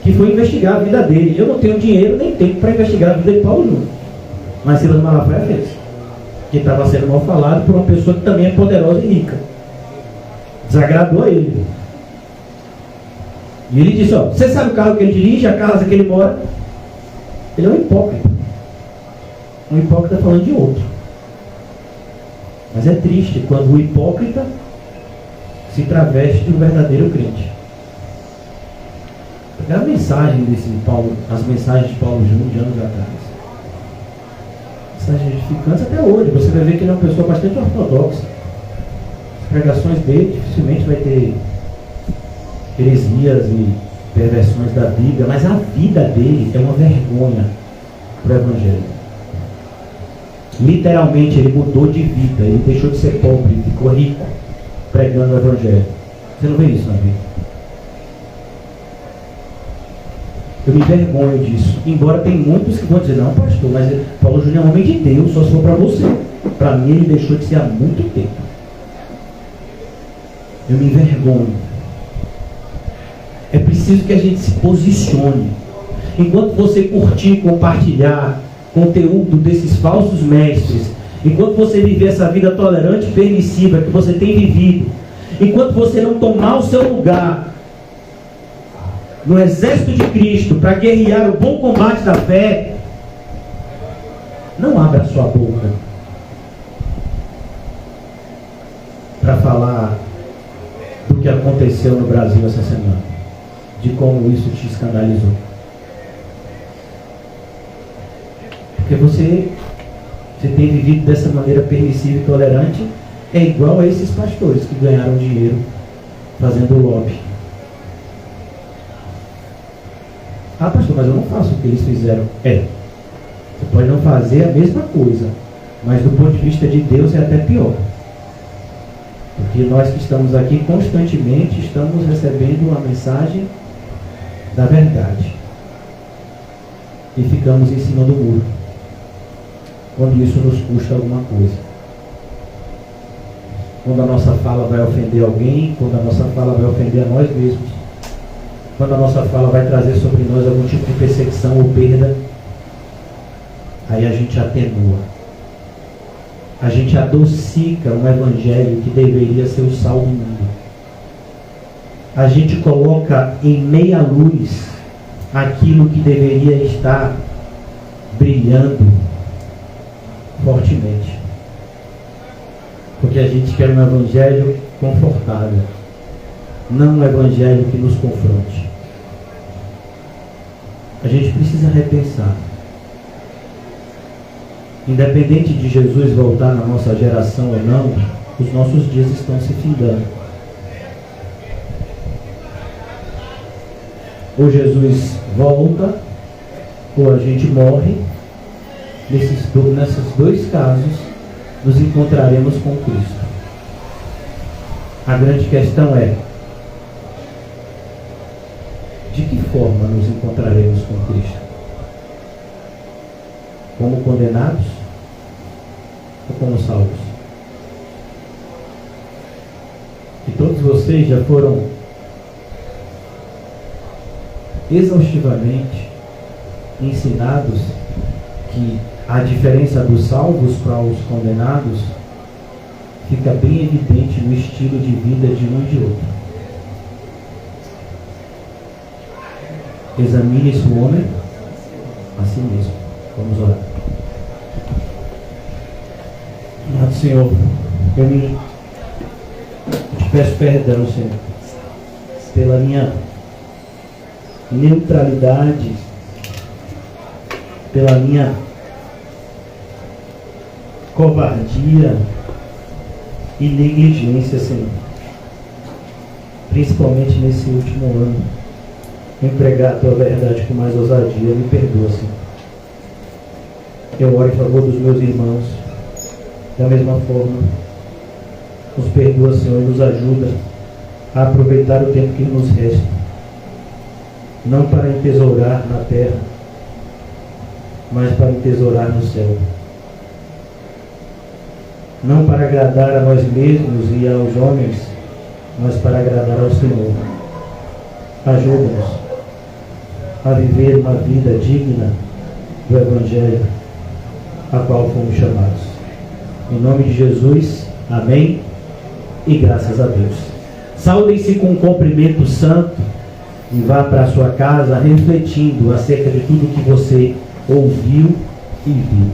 [SPEAKER 1] que foi investigar a vida dele. Eu não tenho dinheiro nem tempo para investigar a vida de Paulo Júnior, mas Silas Malafaia fez, que estava sendo mal falado por uma pessoa que também é poderosa e rica. Desagradou a ele. E ele disse: você sabe o carro que ele dirige, a casa que ele mora? Ele é um hipócrita. Um hipócrita falando de outro. Mas é triste quando o hipócrita se traveste de um verdadeiro crente. Pegar a mensagem desse Paulo, as mensagens de Paulo Júnior de anos atrás. Mensagens edificantes até hoje. Você vai ver que ele é uma pessoa bastante ortodoxa. As pregações dele dificilmente vai ter heresias e perversões da Bíblia, mas a vida dele é uma vergonha para o Evangelho. Literalmente ele mudou de vida, ele deixou de ser pobre, ficou rico pregando o Evangelho. Você não vê isso na Bíblia? Eu me envergonho disso. Embora tem muitos que vão dizer, não pastor, mas Paulo Júnior é um homem de Deus, só se for para você. Para mim ele deixou de ser há muito tempo. Eu me envergonho. É preciso que a gente se posicione. Enquanto você curtir e compartilhar conteúdo desses falsos mestres, enquanto você viver essa vida tolerante e permissiva que você tem vivido, enquanto você não tomar o seu lugar no exército de Cristo para guerrear o bom combate da fé, não abra sua boca para falar do que aconteceu no Brasil essa semana, de como isso te escandalizou. Porque você tem vivido dessa maneira permissiva e tolerante, é igual a esses pastores que ganharam dinheiro fazendo lobby. Ah, pastor, mas eu não faço o que eles fizeram. Você pode não fazer a mesma coisa, mas do ponto de vista de Deus é até pior. Porque nós que estamos aqui constantemente estamos recebendo a mensagem da verdade. E ficamos em cima do muro, quando isso nos custa alguma coisa. Quando a nossa fala vai ofender alguém, quando a nossa fala vai ofender a nós mesmos, quando a nossa fala vai trazer sobre nós algum tipo de perseguição ou perda, aí a gente atenua. A gente adocica um evangelho que deveria ser o sal do mundo. A gente coloca em meia luz aquilo que deveria estar brilhando fortemente. Porque a gente quer um evangelho confortável, não um evangelho que nos confronte. A gente precisa repensar. Independente de Jesus voltar na nossa geração ou não, os nossos dias estão se findando. Ou Jesus volta, ou a gente morre. Nesses dois casos, nos encontraremos com Cristo. A grande questão é: de que forma nos encontraremos com Cristo? Como condenados ou como salvos? E todos vocês já foram exaustivamente ensinados que a diferença dos salvos para os condenados fica bem evidente no estilo de vida de um e de outro. Examine-se o homem a si mesmo. Vamos orar. Amado Senhor, eu te peço perdão, Senhor, pela minha neutralidade, pela minha covardia e negligência, Senhor, principalmente nesse último ano, em pregar a tua verdade com mais ousadia. Me perdoa, Senhor. Eu oro em favor dos meus irmãos, da mesma forma. Nos perdoa, Senhor, e nos ajuda a aproveitar o tempo que nos resta, não para entesourar na terra, mas para entesourar no céu. Não para agradar a nós mesmos e aos homens, mas para agradar ao Senhor. Ajuda-nos a viver uma vida digna do Evangelho a qual fomos chamados. Em nome de Jesus, amém e graças a Deus. Saúdem-se com um cumprimento santo e vá para a sua casa refletindo acerca de tudo que você ouviu e viu.